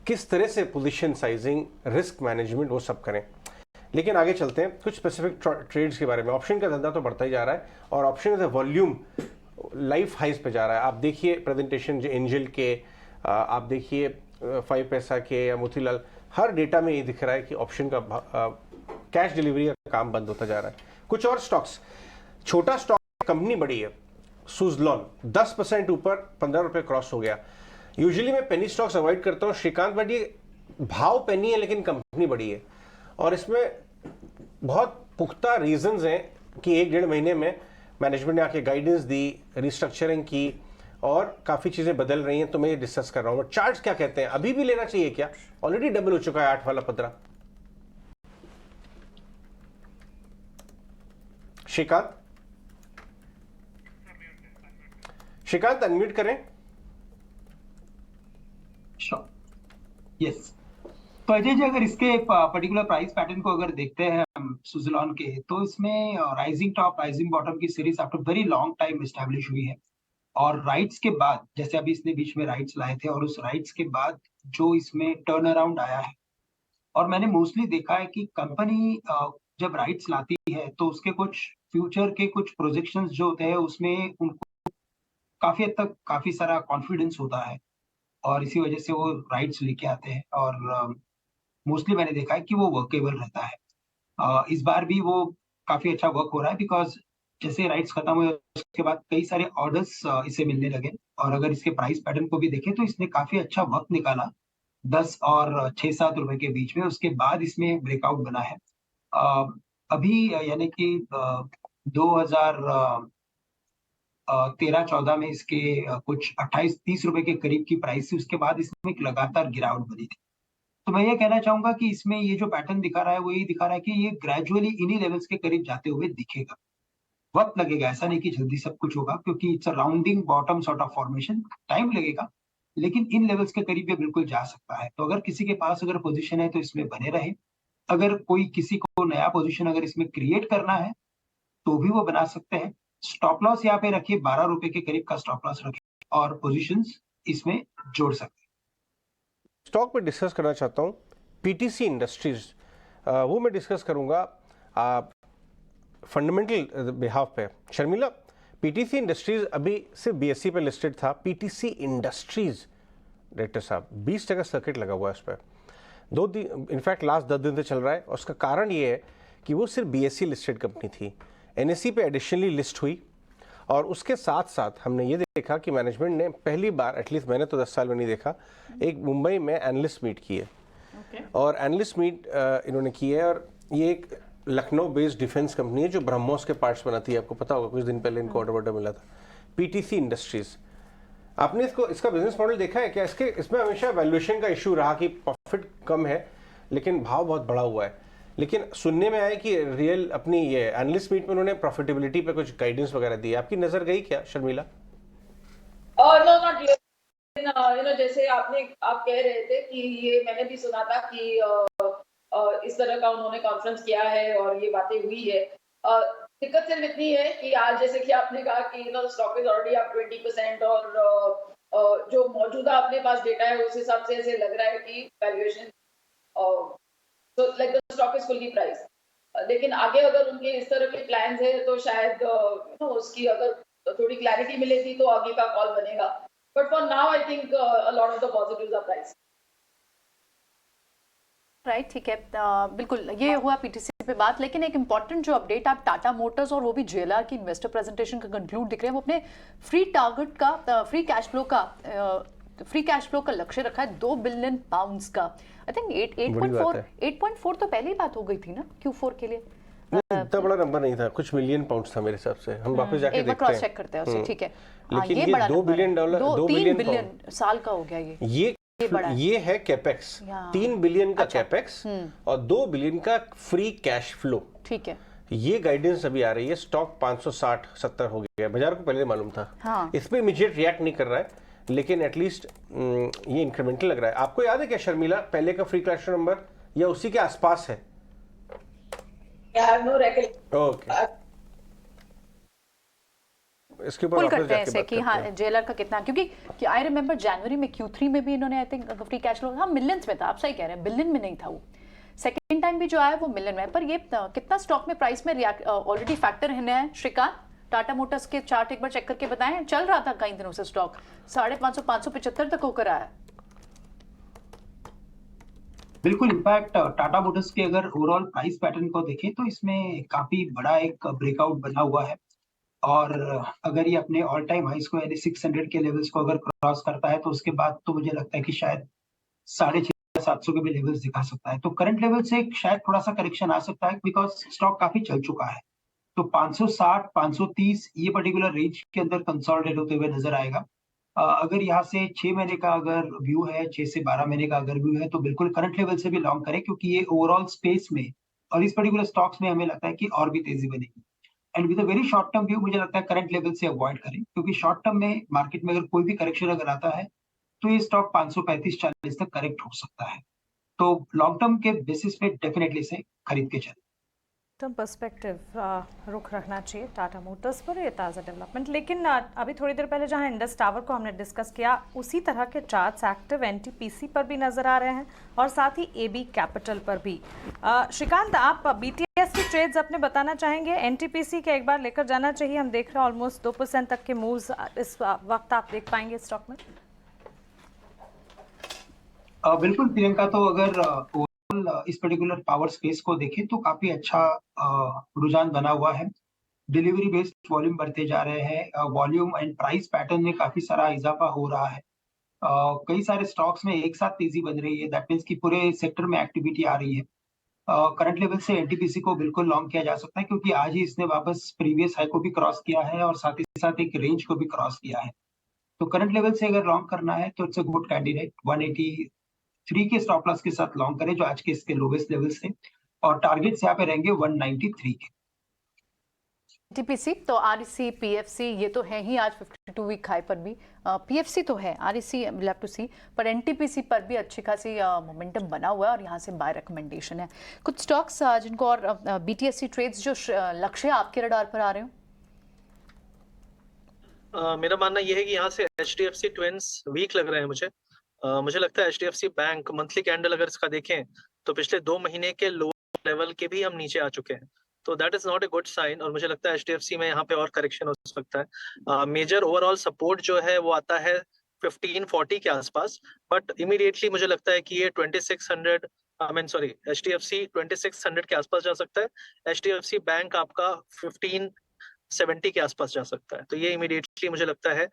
किस तरह से पोजीशन साइजिंग, रिस्क मैनेजमेंट, वो सब करें। लेकिन आगे चलते हैं कुछ स्पेसिफिक ट्रेड्स के बारे में। ऑप्शन का धंधा तो बढ़ता ही जा रहा है, और ऑप्शन का वॉल्यूम लाइफ हाइज पे जा रहा है। आप देखिए प्रेजेंटेशन जो एंजल के, आप देखिए 5 पैसा के या मोतीलाल, हर डेटा में ये दिख रहा है कि ऑप्शन का कैश डिलीवरी का काम बंद होता जा रहा है। कुछ और स्टॉक्स, छोटा स्टॉक कंपनी बड़ी है, सुजलॉन 10% ऊपर 15 रुपये क्रॉस हो गया। यूजुअली मैं पेनी स्टॉक्स अवॉइड करता हूँ श्रीकांत, बट ये भाव पेनी है लेकिन कंपनी बड़ी है, और इसमें बहुत पुख्ता रीजंस हैं कि 1-1.5 महीने में मैनेजमेंट ने आके गाइडेंस दी, रिस्ट्रक्चरिंग की, और काफ़ी चीज़ें बदल रही हैं। तो मैं ये डिस्कस कर रहा हूँ। चार्ट्स क्या कहते हैं, अभी भी लेना चाहिए क्या? ऑलरेडी डबल हो चुका है 8 वाला 15। श्रीकांत अनम्यूट करें। यस, तो अजय जी, अगर इसके पर्टिकुलर प्राइस पैटर्न को अगर देखते हैं हम सुजलॉन के, तो इसमें राइजिंग टॉप राइजिंग बॉटम की series after very long time establish हुई है, और राइट्स के बाद, जैसे अभी इसने बीच में राइट्स लाए थे, और उस राइट्स के बाद जो इसमें टर्न अराउंड आया है, और मैंने मोस्टली देखा है कि कंपनी जब राइट्स लाती है तो उसके कुछ फ्यूचर के कुछ प्रोजेक्शंस जो होते हैं उसमें उनको काफी हद तक काफी सारा कॉन्फिडेंस होता है, और इसी वजह से वो राइट्स लेके आते हैं, और मोस्टली मैंने देखा है कि वो वर्केबल रहता है। इस बार भी वो काफी अच्छा वर्क हो रहा है, बिकॉज जैसे राइट्स खत्म हुए उसके बाद कई सारे ऑर्डर्स इसे मिलने लगे, और अगर इसके प्राइस पैटर्न को भी देखें तो इसने काफी अच्छा वक्त निकाला 10 और 6-7 रुपए के बीच में, उसके बाद इसमें ब्रेकआउट बना है। अभी यानी कि 2013-14 में इसके कुछ 28-30 रुपए के करीब की प्राइस थी, उसके बाद इसमें एक लगातार गिरावट बनी थी। तो मैं ये कहना चाहूंगा कि इसमें ये जो पैटर्न दिखा रहा है वो ये दिखा रहा है कि ये ग्रेजुअली इन्हीं लेवल्स के करीब जाते हुए दिखेगा। वक्त लगेगा, ऐसा नहीं कि जल्दी सब कुछ होगा, क्योंकि it's a rounding bottom sort of formation, time लगेगा, लेकिन इन लेवल्स के करीब ये बिल्कुल जा सकता है। तो अगर किसी के पास अगर पोजीशन है तो इसमें बने रहे, अगर कोई किसी को नया पोजीशन अगर इसमें क्रिएट करना है तो भी वो बना सकते हैं। स्टॉप लॉस यहाँ पे रखिए, 12 रुपए के करीब का स्टॉप लॉस रखिए, और पोजीशंस इसमें जोड़ सकते हैं। स्टॉक पे डिस्कस करना चाहता हूँ पीटीसी इंडस्ट्रीज, वो मैं डिस्कस करूँगा फंडामेंटल बिहाफ पे। शर्मिला, पीटीसी इंडस्ट्रीज अभी सिर्फ बीएससी पे लिस्टेड था, पीटीसी इंडस्ट्रीज डायरेक्टर साहब 20% सर्किट लगा हुआ है उस पर, 2 दिन इनफैक्ट लास्ट 10 दिन से चल रहा है। और उसका कारण ये है कि वो सिर्फ बीएससी लिस्टेड कंपनी थी, एनएससी पे एडिशनली लिस्ट हुई, और उसके साथ साथ हमने ये देखा कि मैनेजमेंट ने पहली बार, एटलीस्ट मैंने तो 10 साल में नहीं देखा, एक मुंबई में एनालिस्ट मीट की है। और एनालिस्ट मीट इन्होंने की है, और ये एक लखनऊ बेस्ड डिफेंस कंपनी है जो ब्रह्मोस के पार्ट्स बनाती है। आपको पता होगा कुछ दिन पहले इनको ऑर्डर मिला था, पीटीसी इंडस्ट्रीज। आपने इसका बिजनेस मॉडल देखा है क्या? इसमें हमेशा वैल्यूएशन का इशू रहा कि प्रॉफिट कम है, लेकिन भाव बहुत बढ़ा हुआ है। लेकिन सुनने में आया कि रियल अपनी ये एनालिस्ट मीट में उन्होंने प्रॉफिटेबिलिटी पे कुछ गाइडेंस वगैरह दी। आपकी नजर गई क्या शर्मिला? नो नॉट रियली, जैसे आप कह रहे थे कि ये मैंने भी सुना था कि इस तरह का उन्होंने कॉन्फ्रेंस किया है और ये बातें हुई है। दिक्कत सिर्फ इतनी है कि आज जैसे कि आपने कहा कि स्टॉक इज ऑलरेडी अप 20% और जो मौजूदा अपने पास डेटा है उस हिसाब से ऐसे लग रहा है कि valuation like the stock is fully price. लेकिन आगे अगर उनके इस तरह के प्लान्स है तो शायद उसकी अगर थोड़ी क्लैरिटी मिलेगी तो आगे का कॉल बनेगा। But for now I think a lot of the positives are price. Right, ठीक है। बिल्कुल, ये हुआ पीटीसी पे बात। लेकिन एक इंपॉर्टेंट जो अपडेट आप टाटा मोटर्स और वो भी जेएलआर की इन्वेस्टर प्रेजेंटेशन का कंक्लूड दिख रहे हैं, वो अपने फ्री टारगेट का फ्री कैश फ्लो का लक्ष्य रखा है 2 बिलियन पाउंड्स का। आई थिंक 8.4 तो पहले ही बात हो गई थी ना Q4 के लिए। इतना बड़ा नंबर नहीं था, कुछ मिलियन पाउंड्स था मेरे हिसाब से। हम वापस जाके एक बार देखते क्रॉस हैं। चेक करते हैं उसे, ठीक है। लेकिन ये ये बड़ा 2 बिलियन डॉलर, 2 3 बिलियन बिलियन साल का हो गया ये है कैपेक्स। 3 बिलियन का कैपेक्स और 2 बिलियन का फ्री कैश फ्लो। ठीक है, ये गाइडेंस अभी आ रही है। स्टॉक 560-70 हो गया, बाजार को पहले मालूम था। हाँ। इस पे इमीडिएट रिएक्ट नहीं कर रहा है, लेकिन एटलीस्ट ये इंक्रीमेंटल लग रहा है। आपको याद है क्या शर्मिला, पहले का फ्री कैश नंबर या उसी के आसपास है? ओके, इसके ऊपर पुल वापस करते हैं जाके ऐसे बात कि करते हाँ हैं। जेएलआर का कितना, क्योंकि आई रिमेंबर जनवरी में Q3 में भी इन्होंने I think free cash flow millions में था। आप सही कह रहे हैं, बिलियन में नहीं था वो। सेकेंड टाइम भी जो आया वो मिलियन में। पर ये कितना स्टॉक में प्राइस में ऑलरेडी फैक्टर है? श्रीकांत, टाटा मोटर्स के चार्ट एक बार चेक करके बताएं। चल रहा था कई दिनों से स्टॉक 550 575 तक होकर आया। बिल्कुल, इनफैक्ट टाटा मोटर्स के अगर ओवरऑल प्राइस पैटर्न को देखें तो इसमें काफी बड़ा एक ब्रेकआउट बना हुआ है। और अगर ये अपने ऑल टाइम हाइस को यानी 600 के लेवल्स को अगर क्रॉस करता है तो उसके बाद तो मुझे लगता है कि शायद 650-700 के भी लेवल्स दिखा सकता है। तो करंट लेवल से शायद थोड़ा सा करेक्शन आ सकता है बिकॉज स्टॉक काफी चल चुका है। तो 560 530 ये पर्टिकुलर रेंज के अंदर कंसोलिडेट होते हुए नजर आएगा। अगर यहाँ से 6 महीने का अगर व्यू है, 6 से 12 महीने का अगर व्यू है, तो बिल्कुल करंट लेवल से भी लॉन्ग करें, क्योंकि ये ओवरऑल स्पेस में और इस पर्टिकुलर स्टॉक्स में हमें लगता है कि और भी तेजी बनेगी। And with a very short term view मुझे लगता है करंट लेवल से अवॉइड करें, क्योंकि शॉर्ट टर्म में मार्केट में अगर कोई भी करेक्शन अगर आता है तो ये स्टॉक 535-40 तक करेक्ट हो सकता है। तो लॉन्ग टर्म के बेसिस पे डेफिनेटली से खरीद के चलें। टर्म पर्सपेक्टिव रुख रखना चाहिए टाटा मोटर्स पर, ये ताज़ा डेवलपमेंट। लेकिन अभी थोड़ी देर पहले जहां इंडस टावर को हमने डिस्कस किया, उसी तरह के चार्ट्स एक्टिव एनटीपीसी पर भी नजर आ रहे हैं और साथ ही एबी कैपिटल पर भी। श्रीकांत, आप बीटीएस की ट्रेड्स अपने बताना चाहेंगे? एनटीपीसी के एक बार लेकर जाना चाहिए, हम देख रहे हैं ऑलमोस्ट 2% तक के मूव्स इस वक्त आप देख पाएंगे स्टॉक में? बिल्कुल प्रियंका, तो अगर इस पर्टिकुलर पावर स्पेस को देखें तो काफी अच्छा रुझान बना हुआ है। डिलीवरी बेस्ड वॉल्यूम बढ़ते जा रहे हैं, वॉल्यूम एंड प्राइस पैटर्न में काफी सारा इजाफा हो रहा है। कई सारे स्टॉक्स में एक साथ तेजी बन रही है, दैट मीन्स कि पूरे सेक्टर में एक्टिविटी आ रही है। करंट लेवल से एनटीपीसी को बिल्कुल लॉन्ग किया जा सकता है, क्योंकि आज ही इसने वापस प्रीवियस हाई को भी क्रॉस किया है और साथ ही साथ एक रेंज को भी क्रॉस किया है। तो करंट लेवल से अगर लॉन्ग करना है तो इट्स अ गुड कैंडिडेट। 183 के स्टॉप लॉस के साथ लॉन्ग करें, जो आज के इसके लोवेस्ट लेवल्स थे, और टारगेट्स यहाँ पे रहेंगे 193 के। टीपीसी तो आरईसी पीएफसी ये तो है ही आज 52 वीक हाई पर भी। पीएफसी तो है, आरईसी विल हैव टू सी, पर एनटीपीसी पर भी अच्छी खासी मोमेंटम बना हुआ है और यहाँ से बाय रिकमेंडेशन है। कुछ स्टॉक्स जिनको और बीटीएससी ट्रेड्स जो लक्ष्य आपके रडार पर आ रहे हो? मेरा मानना यह है कि यहाँ से HDFC ट्विंस वीक लग रहे हैं मुझे। मुझे लगता है HDFC बैंक मंथली कैंडल अगर इसका देखें तो पिछले 2 महीने के लो लेवल के भी हम नीचे आ चुके हैं, तो that is not a good sign. और मुझे लगता है HDFC में यहाँ पे और करेक्शन हो सकता है। मेजर ओवरऑल सपोर्ट जो है वो आता है 1540 के आसपास, बट इमीडिएटली मुझे लगता है कि ये 2600 HDFC 2600 के आसपास जा सकता है। HDFC बैंक आपका 1570 के आसपास जा सकता है, तो ये इमीडिएट डेफिनेटली मुझे लगता है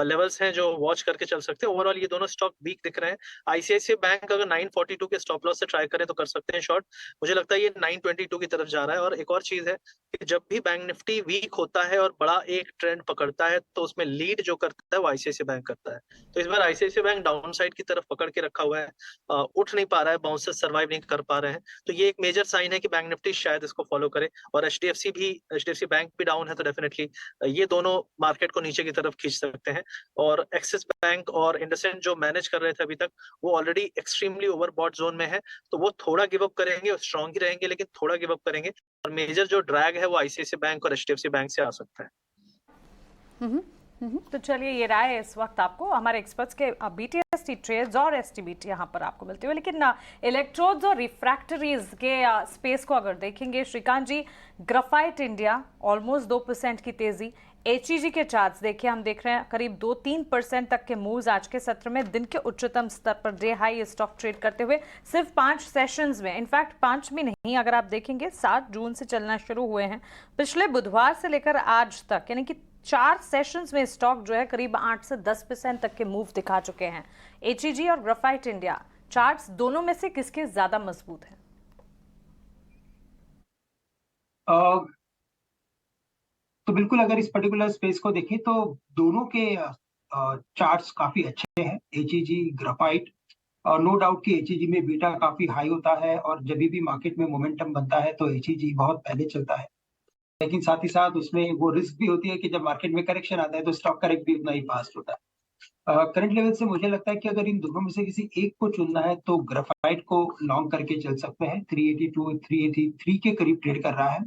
लेवल्स हैं जो वॉच करके चल सकते हैं। ओवरऑल ये दोनों स्टॉक वीक दिख रहे हैं। आईसीआईसीआई बैंक अगर 942 के स्टॉप लॉस से ट्राई करें तो कर सकते हैं शॉर्ट। मुझे लगता है ये 922 की तरफ जा रहा है। और एक और चीज है कि जब भी बैंक निफ्टी वीक होता है और बड़ा एक ट्रेंड पकड़ता है तो उसमें लीड जो करता है वो आईसीआईसीआई बैंक करता है। तो इस बार आईसीआईसीआई बैंक डाउन साइड की तरफ पकड़ के रखा हुआ है, उठ नहीं पा रहा है, बाउंसर्स सर्वाइव नहीं कर पा रहे हैं। तो ये एक मेजर साइन है कि बैंक निफ्टी शायद इसको फॉलो करे। और एचडीएफसी बैंक भी डाउन है, तो डेफिनेटली ये दोनों मार्केट को नीचे की तरफ खींच सकते हैं। और एक्सिस बैंक और इंडसइंड जो मैनेज कर रहे थे अभी तक, वो ऑलरेडी एक्सट्रीमली ओवरबॉट जोन में है, तो वो थोड़ा गिव अप करेंगे, स्ट्रांग ही रहेंगे लेकिन थोड़ा गिव अप करेंगे। और मेजर जो ड्रैग है वो आईसीआईसीआई बैंक और एचडीएफसी बैंक से आ सकता है। तो चलिए, ये राय इस वक्त आपको हमारे एक्सपर्ट्स के बीटीएसटी ट्रेड्स और एसटीबीटी यहाँ पर आपको मिलते हुए। लेकिन इलेक्ट्रोड्स और रिफ्रैक्टरीज के स्पेस को अगर देखेंगे श्रीकांत जी, ग्राफाइट इंडिया ऑलमोस्ट 2% की तेजी। एचईजी के चार्ट्स देखिए, हम देख रहे हैं करीब 2-3% तक के मूव्स आज के सत्र में, दिन के उच्चतम स्तर per day high stock trade करते हुए सिर्फ 5 सेशंस में, इनफैक्ट 5 भी नहीं, अगर आप देखेंगे 7 जून से चलना शुरू हुए हैं, पिछले बुधवार से लेकर आज तक, यानी कि 4 सेशंस में स्टॉक जो है करीब 8 से 10% तक के मूव दिखा चुके हैं। एचईजी और ग्राफाइट इंडिया चार्ट्स दोनों में से किसके ज्यादा मजबूत हैं? तो बिल्कुल अगर इस पर्टिकुलर स्पेस को देखें तो दोनों के चार्ट्स काफी अच्छे हैं, एचईजी ग्राफाइट। नो डाउट कि एचईजी में बीटा काफी हाई होता है और जब भी मार्केट में मोमेंटम बनता है तो एचईजी बहुत पहले चलता है, लेकिन साथ ही साथ उसमें वो रिस्क भी होती है कि जब मार्केट में करेक्शन आता है तो स्टॉक करेक्ट भी उतना ही फास्ट होता है। करंट लेवल से मुझे लगता है कि अगर इन दोनों में से किसी एक को चुनना है तो ग्राफाइट को लॉन्ग करके चल सकते हैं। 382 383 के करीब ट्रेड कर रहा है।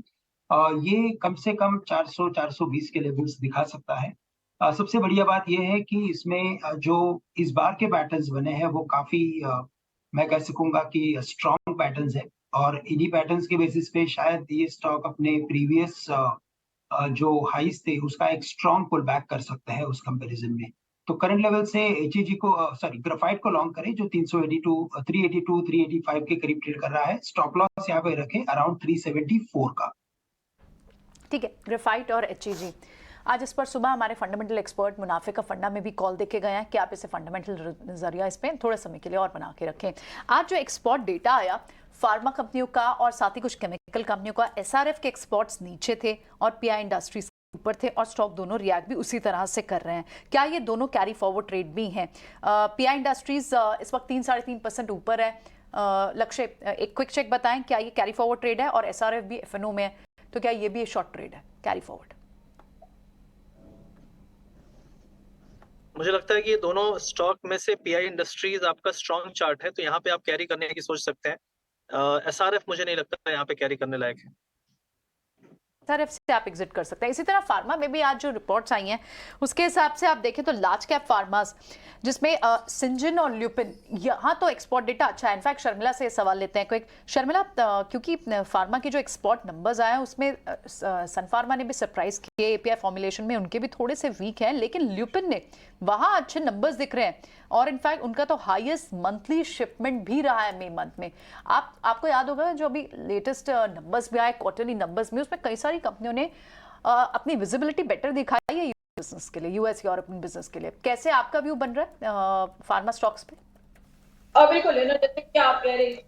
ये कम से कम 400-420 के लेवल्स दिखा सकता है। सबसे बढ़िया बात यह है कि इसमें जो इस बार के पैटर्न्स बने हैं वो काफी मैं कह सकूंगा कि स्ट्रॉन्ग पैटर्न्स है और इन्हीं पैटर्न्स के बेसिस पे शायद ये स्टॉक अपने प्रीवियस जो हाइस थे उसका एक स्ट्रॉन्ग पुल बैक कर सकता है उस कंपैरिजन में। तो करंट लेवल से एचईजी को ग्राफाइट को लॉन्ग करें जो 385 के करीब ट्रेड कर रहा है। स्टॉप लॉस यहाँ पे रखें अराउंड 374 का। ठीक है, ग्रेफाइट और एचईजी। आज इस पर सुबह हमारे फंडामेंटल एक्सपर्ट मुनाफे का फंडा में भी कॉल देके गए हैं कि आप इसे फंडामेंटल नजरिया इस पर थोड़े समय के लिए और बना के रखें। आज जो एक्सपोर्ट डेटा आया फार्मा कंपनियों का और साथ ही कुछ केमिकल कंपनियों का, एसआरएफ के एक्सपोर्ट्स नीचे थे और पीआई इंडस्ट्रीज ऊपर थे और स्टॉक दोनों रिएक्ट भी उसी तरह से कर रहे हैं। क्या ये दोनों कैरी फॉरवर्ड ट्रेड भी हैं? पीआई इंडस्ट्रीज इस वक्त 3-3.5% ऊपर है। लक्ष्य, एक क्विक चेक बताएं, क्या ये कैरी फॉरवर्ड ट्रेड है? और एसआरएफ भी एफएनओ में है, तो क्या ये भी शॉर्ट ट्रेड है, कैरी फॉरवर्ड? मुझे लगता है कि ये दोनों स्टॉक में से पीआई इंडस्ट्रीज आपका स्ट्रॉन्ग चार्ट है, तो यहाँ पे आप कैरी करने की सोच सकते हैं। एसआरएफ मुझे नहीं लगता यहाँ पे कैरी करने लायक है। एसआरएफ से आप एग्जिट कर सकते हैं। इसी तरह फार्मा में भी आज जो रिपोर्ट्स आई हैं उसके हिसाब से आप देखें तो लार्ज कैप फार्मास जिसमें सिंजन और ल्यूपिन, यहाँ तो एक्सपोर्ट डेटा अच्छा है। इनफैक्ट शर्मिला से सवाल लेते हैं क्विक। शर्मिला, क्योंकि फार्मा के जो एक्सपोर्ट नंबर्स आए उसमें सन फार्मा ने भी सरप्राइज किए, एपीआई फॉर्मुलेशन में उनके भी थोड़े से वीक हैं, लेकिन ल्यूपिन ने वहाँ अच्छे नंबर्स दिख रहे हैं और इनफैक्ट उनका तो हाईएस्ट मंथली शिपमेंट भी रहा है मई मंथ में। आपको याद होगा जो अभी लेटेस्ट नंबर्स भी आए क्वार्टरली नंबर्स में, उसमें कई सारी कंपनियों ने अपनी विजिबिलिटी बेटर दिखाई है बिजनेस के लिए, यूएस यूरोपियन बिजनेस के लिए। कैसे आपका व्यू बन रहा है फार्मा स्टॉक्स पे? बिल्कुल है ना, जैसे कि आप कह रहे हैं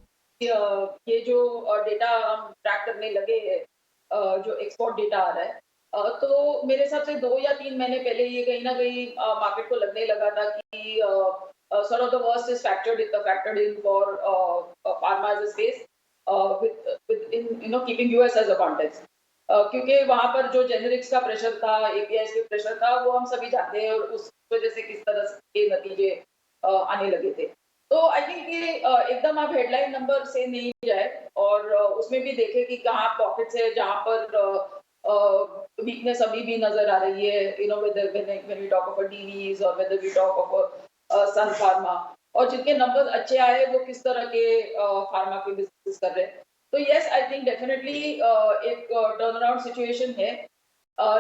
ये जो डेटा हम ट्रैक करने लगे हैं, जो एक्सपोर्ट डेटा आ रहा है, तो मेरे हिसाब से 2 या 3 महीने पहले ये कहीं ना कहीं मार्केट को लगने लगा था कि sort of the worst is factored in for pharma as a space with in keeping US as a context, क्योंकि वहां पर जो जेनेरिक्स का प्रेशर था, एपीआई के प्रेशर था, वो हम सभी जानते हैं और उस वजह से किस तरह के नतीजे आने लगे थे। तो आई थिंक ये एकदम आप हेडलाइन नंबर से नहीं जाए और उसमें भी देखें कि कहाँ पॉकेट्स है जहाँ पर वीकनेस अभी भी नजर आ रही है, whether when we talk of DVs or whether we talk of Sun Pharma, और जिनके नंबर अच्छे आए वो किस तरह के फार्मा के बिजनेस कर रहे हैं। तो यस, आई थिंक डेफिनेटली एक टर्न अराउंड सिचुएशन है,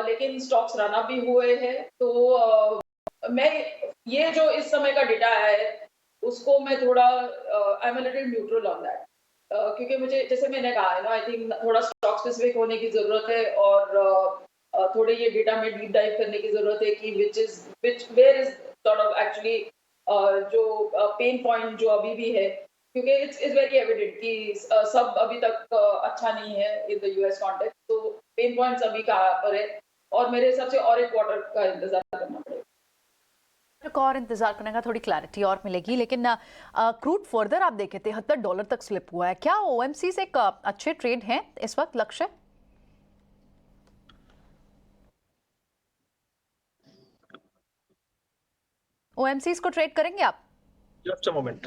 लेकिन स्टॉक्स रन अप भी हुए हैं। तो मैं ये जो इस समय का डेटा आया है उसको मैं थोड़ा I am a little neutral on that, क्योंकि मुझे, जैसे मैंने कहा है ना, आई थिंक थोड़ा स्टॉक स्पेसिफिक होने की जरूरत है और थोड़े ये डेटा में डीप डाइव करने की जरूरत है कि where is sort of actually जो पेन पॉइंट जो अभी भी है, क्योंकि इट्स वेरी एविडेंट कि सब अभी तक अच्छा नहीं है इन द यूएस कॉन्टेक्स्ट। तो पेन पॉइंट्स अभी कहाँ पर है, और मेरे हिसाब से और एक क्वार्टर का इंतजार करना पड़ेगा। एक और इंतजार करने का, थोड़ी क्लैरिटी और मिलेगी। लेकिन क्रूड फर्दर आप देखे $73 तक स्लिप हुआ है। क्या ओएमसी से एक अच्छे ट्रेड हैं इस वक्त लक्ष्य? ओएमसीज को ट्रेड करेंगे आप? Just a moment.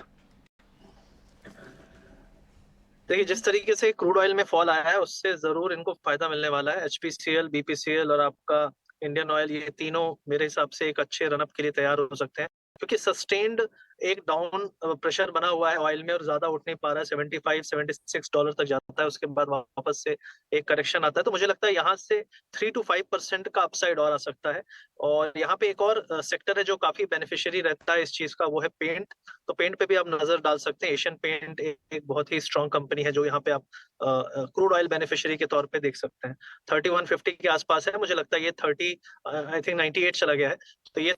देखिए, जिस तरीके से क्रूड ऑयल में फॉल आया है उससे जरूर इनको फायदा मिलने वाला है। एचपीसीएल, बीपीसीएल और आपका इंडियन ऑयल, ये तीनों मेरे हिसाब से एक अच्छे रनअप के लिए तैयार हो सकते हैं, क्योंकि सस्टेन्ड एक डाउन प्रेशर बना हुआ है ऑयल में और ज्यादा उठ नहीं पा रहा है। $75-76 तक जाता है, उसके बाद वापस से एक करेक्शन आता है। तो मुझे लगता है यहाँ से 3 to 5% का अपसाइड और आ सकता है। और यहाँ पे एक और सेक्टर है जो काफी बेनिफिशियरी रहता है इस चीज का, वो है पेंट। तो पेंट पे भी आप नजर डाल सकते हैं। एशियन पेंट एक बहुत ही स्ट्रॉन्ग कंपनी है जो यहाँ पे आप क्रूड ऑयल बेनिफिशियरी के तौर पे देख सकते हैं। 3150 के आसपास है, मुझे लगता है ये 30 आई थिंक 98 चला गया है, तो ये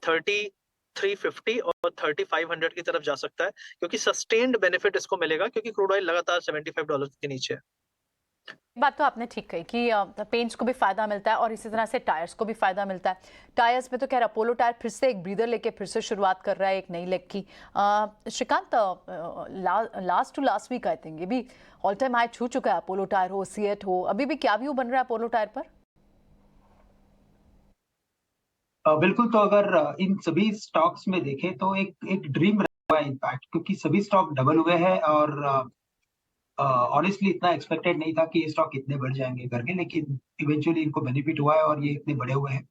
350 और 3500 की तरफ जा सकता है, क्योंकि सस्टेन्ड बेनिफिट इसको मिलेगा, क्योंकि क्रूड ऑयल लगातार $75 के नीचे है। बात तो आपने ठीक कही कि पेंट्स को भी फायदा मिलता है और इसी तरह से टायर्स को भी फायदा मिलता है। टायर्स में तो खैर अपोलो टायर फिर से एक ब्रीदर लेके फिर से शुरुआत कर रहा है एक नई लेग की। Shrikant, last to last week I think ये भी ऑल टाइम हाई छू चुका है। अपोलो टायर हो, सीएट हो, अभी भी क्या व्यू बन रहा है अपोलो टायर पर? बिल्कुल। तो अगर इन सभी स्टॉक्स में देखें तो एक ड्रीम रहा है इनफैक्ट, क्योंकि सभी स्टॉक डबल हुए हैं और ऑनेस्टली इतना एक्सपेक्टेड नहीं था कि ये स्टॉक इतने बढ़ जाएंगे करके, लेकिन इवेंचुअली इनको बेनिफिट हुआ है और ये इतने बड़े हुए हैं।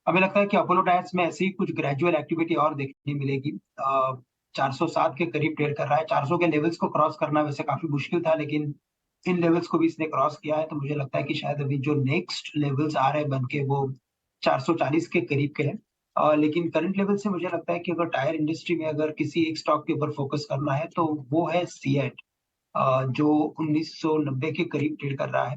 हमें लगता है कि अपोलो टायर्स में ऐसी ही कुछ ग्रेजुअल एक्टिविटी और देखने मिलेगी। 407 के करीब ट्रेड कर रहा है। 400 के लेवल्स को क्रॉस करना वैसे काफी मुश्किल था, लेकिन इन लेवल्स को भी इसने क्रॉस किया है। तो मुझे लगता है कि शायद अभी जो नेक्स्ट लेवल्स आ रहे हैं बन के वो 440 के करीब के हैं। लेकिन करंट लेवल से मुझे लगता है कि अगर टायर इंडस्ट्री में अगर किसी एक स्टॉक के ऊपर फोकस करना है तो वो है सीएट, जो 1990 के करीब ट्रेड कर रहा है।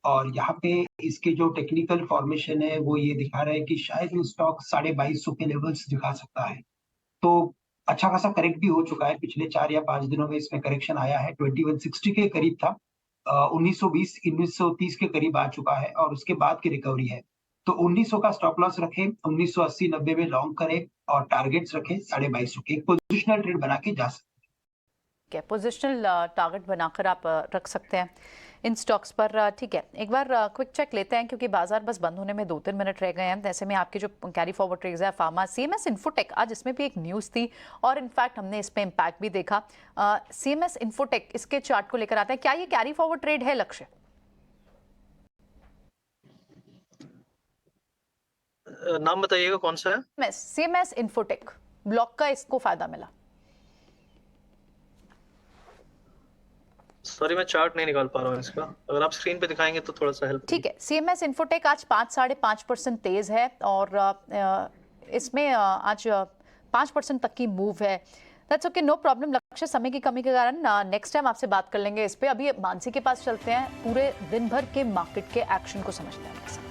और यहाँ पे इसके जो टेक्निकल फॉर्मेशन है वो ये दिखा रहा है कि शायद ये स्टॉक 2250 के लेवल्स दिखा सकता है। तो अच्छा खासा करेक्ट भी हो चुका है। पिछले 4 या 5 दिनों में इसमें करेक्शन आया है। 2160 के करीब था, 1920 1930 के करीब आ चुका है और उसके बाद की रिकवरी है। तो 1900 का स्टॉप लॉस रखें, 1980-90 में लॉन्ग करें और टारगेट्स रखें 2250 के। एक पोजिशनल ट्रेड बना के जा सकते हैं। पोजिशनल टारगेट बनाकर आप रख सकते हैं इन स्टॉक्स पर। ठीक है, एक बार क्विक चेक लेते हैं क्योंकि बाजार बस बंद होने में 2-3 मिनट रह गए हैं। ऐसे में आपके जो कैरी फॉरवर्ड ट्रेड्स है फार्मा, सीएमएस इन्फोटेक, आज इसमें भी एक न्यूज़ थी और इनफैक्ट हमने इस पे इम्पैक्ट भी देखा। सीएमएस इन्फोटेक, इसके चार्ट को लेकर आते हैं। क्या ये कैरी फॉरवर्ड ट्रेड है लक्ष्य? नाम बताइएगा कौन सा है? सीएमएस इन्फोटेक, ब्लॉक का इसको फायदा मिला। सॉरी, मैं चार्ट नहीं निकाल पा रहा हूँ इसका, अगर आप स्क्रीन पे दिखाएंगे तो थोड़ा सा हेल्प। ठीक है, सीएमएस इन्फोटेक आज 5-5.5% तेज है और इसमें आज 5% तक की मूव है। That's okay, no problem. लक्ष्य समय की कमी के कारण नेक्स्ट टाइम आपसे बात कर लेंगे इस पे। अभी मानसी के पास चलते हैं, पूरे दिन भर के मार्केट के एक्शन को समझते हैं।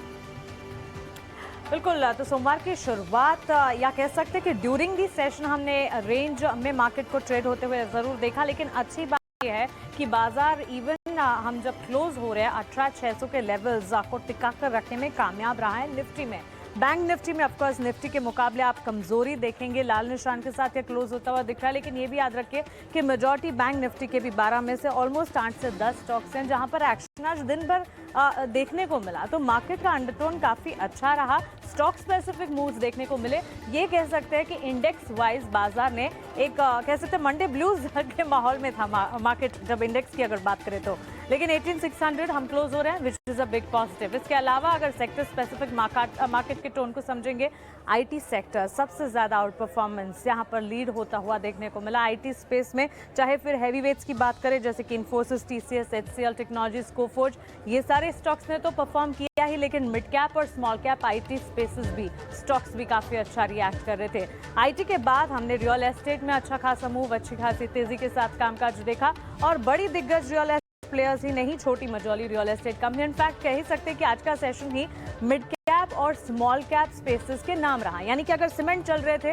बिल्कुल, तो सोमवार की शुरुआत या कह सकते हैं कि ड्यूरिंग दी सेशन हमने रेंज में मार्केट को ट्रेड होते हुए जरूर देखा, लेकिन अच्छी बात यह है कि बाजार इवन हम जब क्लोज हो रहे हैं 18,600 के लेवल्स को टिका कर रखने में कामयाब रहा है। निफ्टी में, बैंक निफ्टी में ऑफकोर्स निफ्टी के मुकाबले आप कमजोरी देखेंगे, लाल निशान के साथ ये क्लोज होता हुआ दिख रहा है। लेकिन ये भी याद रखिए कि मेजॉरिटी बैंक निफ्टी के भी 12 में से ऑलमोस्ट 8 से 10 स्टॉक्स हैं जहां पर एक्शन आज दिन भर देखने को मिला। तो मार्केट का अंडरटोन काफी अच्छा रहा, स्टॉक स्पेसिफिक मूव्स देखने को मिले। ये कह सकते हैं कि इंडेक्स वाइज बाजार ने एक कह सकते हैं मंडे ब्लूज के माहौल में था मार्केट जब इंडेक्स की अगर बात करें तो। लेकिन 18,600 हम क्लोज हो रहे हैं, which is a big positive. इसके अलावा अगर सेक्टर स्पेसिफिक मार्केट के टोन को समझेंगे, आईटी सेक्टर सबसे ज्यादा आउट परफॉर्मेंस यहाँ पर लीड होता हुआ देखने को मिला। आईटी स्पेस में चाहे फिर हैवी वेट्स की बात करें जैसे कि Infosys, TCS, HCL technologies, Coforge, ये सारे स्टॉक्स ने तो परफॉर्म किया ही, लेकिन मिड कैप और स्मॉल कैप आईटी स्पेसेस भी स्टॉक्स भी काफी अच्छा रिएक्ट कर रहे थे। आईटी के बाद हमने रियल एस्टेट में अच्छा खासा मूव, अच्छी खासी तेजी के साथ कामकाज देखा और बड़ी दिग्गज रियल प्लेयर्स ही नहीं, छोटी Majholi real estate company, in fact कह ही सकते हैं कि आज का सेशन ही मिड कैप कैप और स्मॉल कैप स्पेसेस के नाम रहा। यानी कि अगर सीमेंट चल रहे थे,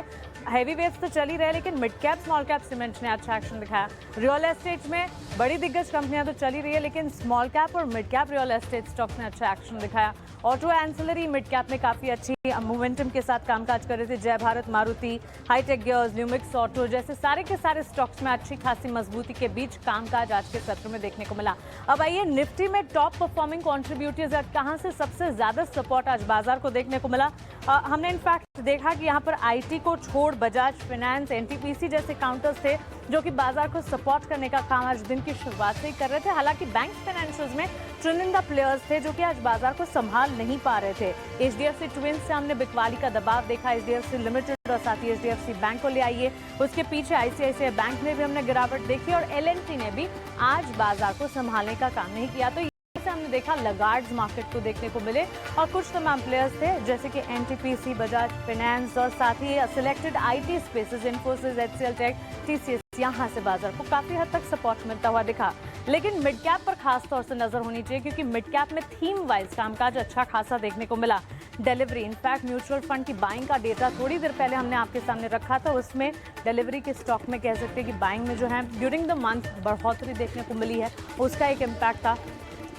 हैवी वेव्स तो चल ही रहे, लेकिन mid cap small cap cement ने अच्छा एक्शन दिखाया। रियल एस्टेट में बड़ी दिग्गज कंपनियां तो चल ही रही है, लेकिन स्मॉल कैप और mid cap real estate stocks ने अच्छा एक्शन दिखाया। ऑटो एंसिलरी मिड कैप में काफ़ी अच्छी मोमेंटम के साथ कामकाज कर रहे थे। Jay Bharat, Maruti, Hitech Gears, Lumax Auto जैसे सारे के सारे स्टॉक्स में अच्छी खासी मजबूती के बीच कामकाज आज के सत्र में देखने को मिला। अब आइए निफ्टी में टॉप परफॉर्मिंग कॉन्ट्रीब्यूटर्स कहां से सबसे ज्यादा सपोर्ट आज बाजार को देखने को मिला। हमने इनफैक्ट देखा कि यहाँ पर आईटी को छोड़ बजाज फाइनेंस, एनटीपीसी जैसे काउंटर्स थे जो कि बाजार को सपोर्ट करने का काम आज दिन की शुरुआत से ही कर रहे थे। हालांकि बैंक फाइनेंशियल्स में चुनिंदा प्लेयर्स थे जो कि आज बाजार को संभाल नहीं पा रहे थे। एचडीएफसी ट्विंस से हमने बिकवाली का दबाव देखा, एचडीएफसी लिमिटेड और साथ ही एचडीएफसी बैंक को ले आइए। उसके पीछे आईसीआईसीआई बैंक में भी हमने गिरावट देखी और एलएनटी ने भी आज बाजार को संभालने का काम नहीं किया। तो से हमने देखा लगार्ड्स मार्केट को देखने को मिले और कुछ तमाम प्लेयर्स थे जैसे कि एनटीपीसी, बजाज फाइनेंस और साथ ही selected IT spaces, Infosys, HCL Tech, TCS, यहां से बाजार को काफी हद तक सपोर्ट मिलता हुआ दिखा। लेकिन मिड कैप पर खास तौर से नजर होनी चाहिए क्योंकि मिड कैप में थीम वाइज कामकाज अच्छा खासा देखने को मिला। डिलीवरी, इनफैक्ट म्यूचुअल फंड की बाइंग का डेटा थोड़ी देर पहले हमने आपके सामने रखा था, उसमें डिलीवरी के स्टॉक में कह सकते हैं कि बाइंग में जो है ड्यूरिंग द मंथ बढ़ोतरी देखने को मिली है, उसका एक इम्पैक्ट था।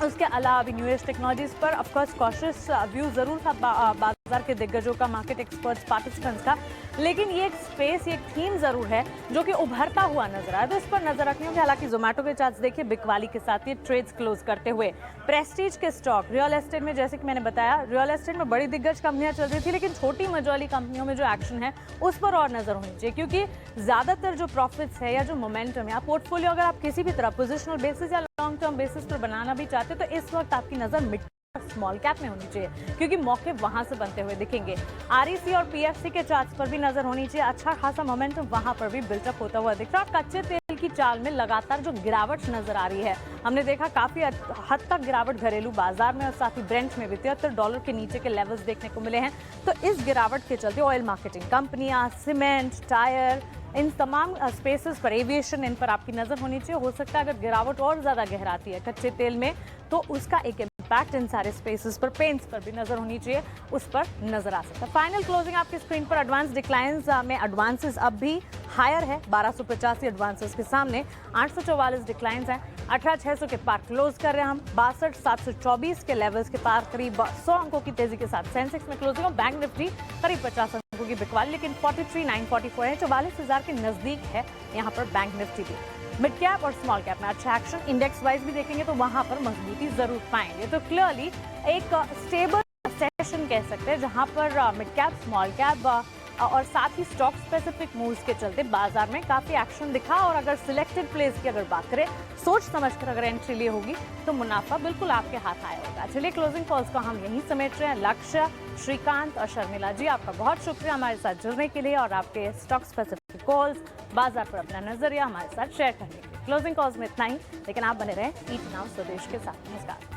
उसके अलावा अभी न्यू एज टेक्नोलॉजीज पर ऑफकोर्स कॉशियस व्यू जरूर था बाजार के दिग्गजों का, मार्केट एक्सपर्ट्स, पार्टिसिपेंट्स का, लेकिन ये एक स्पेस, ये एक थीम जरूर है जो कि उभरता हुआ नजर आया, तो इस पर नजर रखनी होगी। हालांकि जोमेटो के चार्ट्स देखिए बिकवाली के साथ ये ट्रेड्स क्लोज करते हुए। प्रेस्टीज के स्टॉक, रियल एस्टेट में जैसे कि मैंने बताया, रियल एस्टेट में बड़ी दिग्गज कंपनियां चल रही थी, लेकिन छोटी मझोली कंपनियों में जो एक्शन है उस पर और नजर होनी चाहिए क्योंकि ज्यादातर जो प्रॉफिट्स है या जो मोमेंटम है, पोर्टफोलियो अगर आप किसी भी तरह पोजिशनल बेसिस या लॉन्ग टर्म बेसिस पर बनाना भी चाहते तो इस वक्त आपकी नजर मिड स्मॉल कैप में होनी चाहिए क्योंकि मौके वहां से बनते हुए दिखेंगे। आरईसी और पीएफसी के चार्ट्स पर भी नजर होनी चाहिए, अच्छा खासा मोमेंटम वहां पर भी बिल्टअप होता हुआ दिख रहा है। कच्चे तेल की चाल में लगातार जो गिरावट नजर आ रही है, हमने देखा काफी हद तक गिरावट घरेलू बाजार में और साथ ही ब्रेंट में भी $73 के नीचे के लेवल्स देखने को मिले हैं। तो इस गिरावट के चलते ऑयल मार्केटिंग कंपनियां, सीमेंट, टायर, इन तमाम स्पेसेस पर, एविएशन, इन पर आपकी नजर होनी चाहिए। हो सकता है अगर गिरावट और ज्यादा गहराती है कच्चे तेल में तो उसका एक इम्पैक्ट इन सारे स्पेसेस पर, पेंट्स पर भी नजर होनी चाहिए, उस पर नजर आ सकता है। फाइनल क्लोजिंग आपकी स्क्रीन पर एडवांस डिक्लाइंस में एडवांसेस अब भी हायर है, 1285 एडवांसेस के सामने 844 डिक्लाइंस हैं। 18600 के पार क्लोज कर रहे हैं हम, 62724 के लेवल्स के पार करीब 100 अंकों की तेजी के साथ सेंसेक्स में क्लोजिंग और बैंक निफ्टी करीब 50 अंकों की बिकवाली, लेकिन 43,944 है, 44,000 के नजदीक है यहाँ पर बैंक निफ्टी भी। मिड कैप और स्मॉल कैप में अच्छा एक्शन, इंडेक्स वाइज भी देखेंगे तो वहां पर मजबूती जरूर पाएंगे। तो क्लियरली एक स्टेबल सेशन कह सकते हैं जहां पर मिड कैप, स्मॉल कैप और साथ ही स्टॉक स्पेसिफिक मूव्स के चलते बाजार में काफी एक्शन दिखा। और अगर सिलेक्टेड प्लेस की अगर बात करें, सोच समझकर अगर एंट्री ली होगी तो मुनाफा बिल्कुल आपके हाथ आया होगा। चलिए क्लोजिंग कॉल्स को हम यहीं समेट रहे हैं। लक्ष्य, श्रीकांत और शर्मिला जी, आपका बहुत शुक्रिया हमारे साथ जुड़ने के लिए और आपके स्टॉक स्पेसिफिक कॉल्स, बाजार पर अपना नजरिया हमारे साथ शेयर करने के लिए। क्लोजिंग कॉल्स में इतना ही, लेकिन आप बने रहें ईट नाउ स्वदेश के साथ। नमस्कार।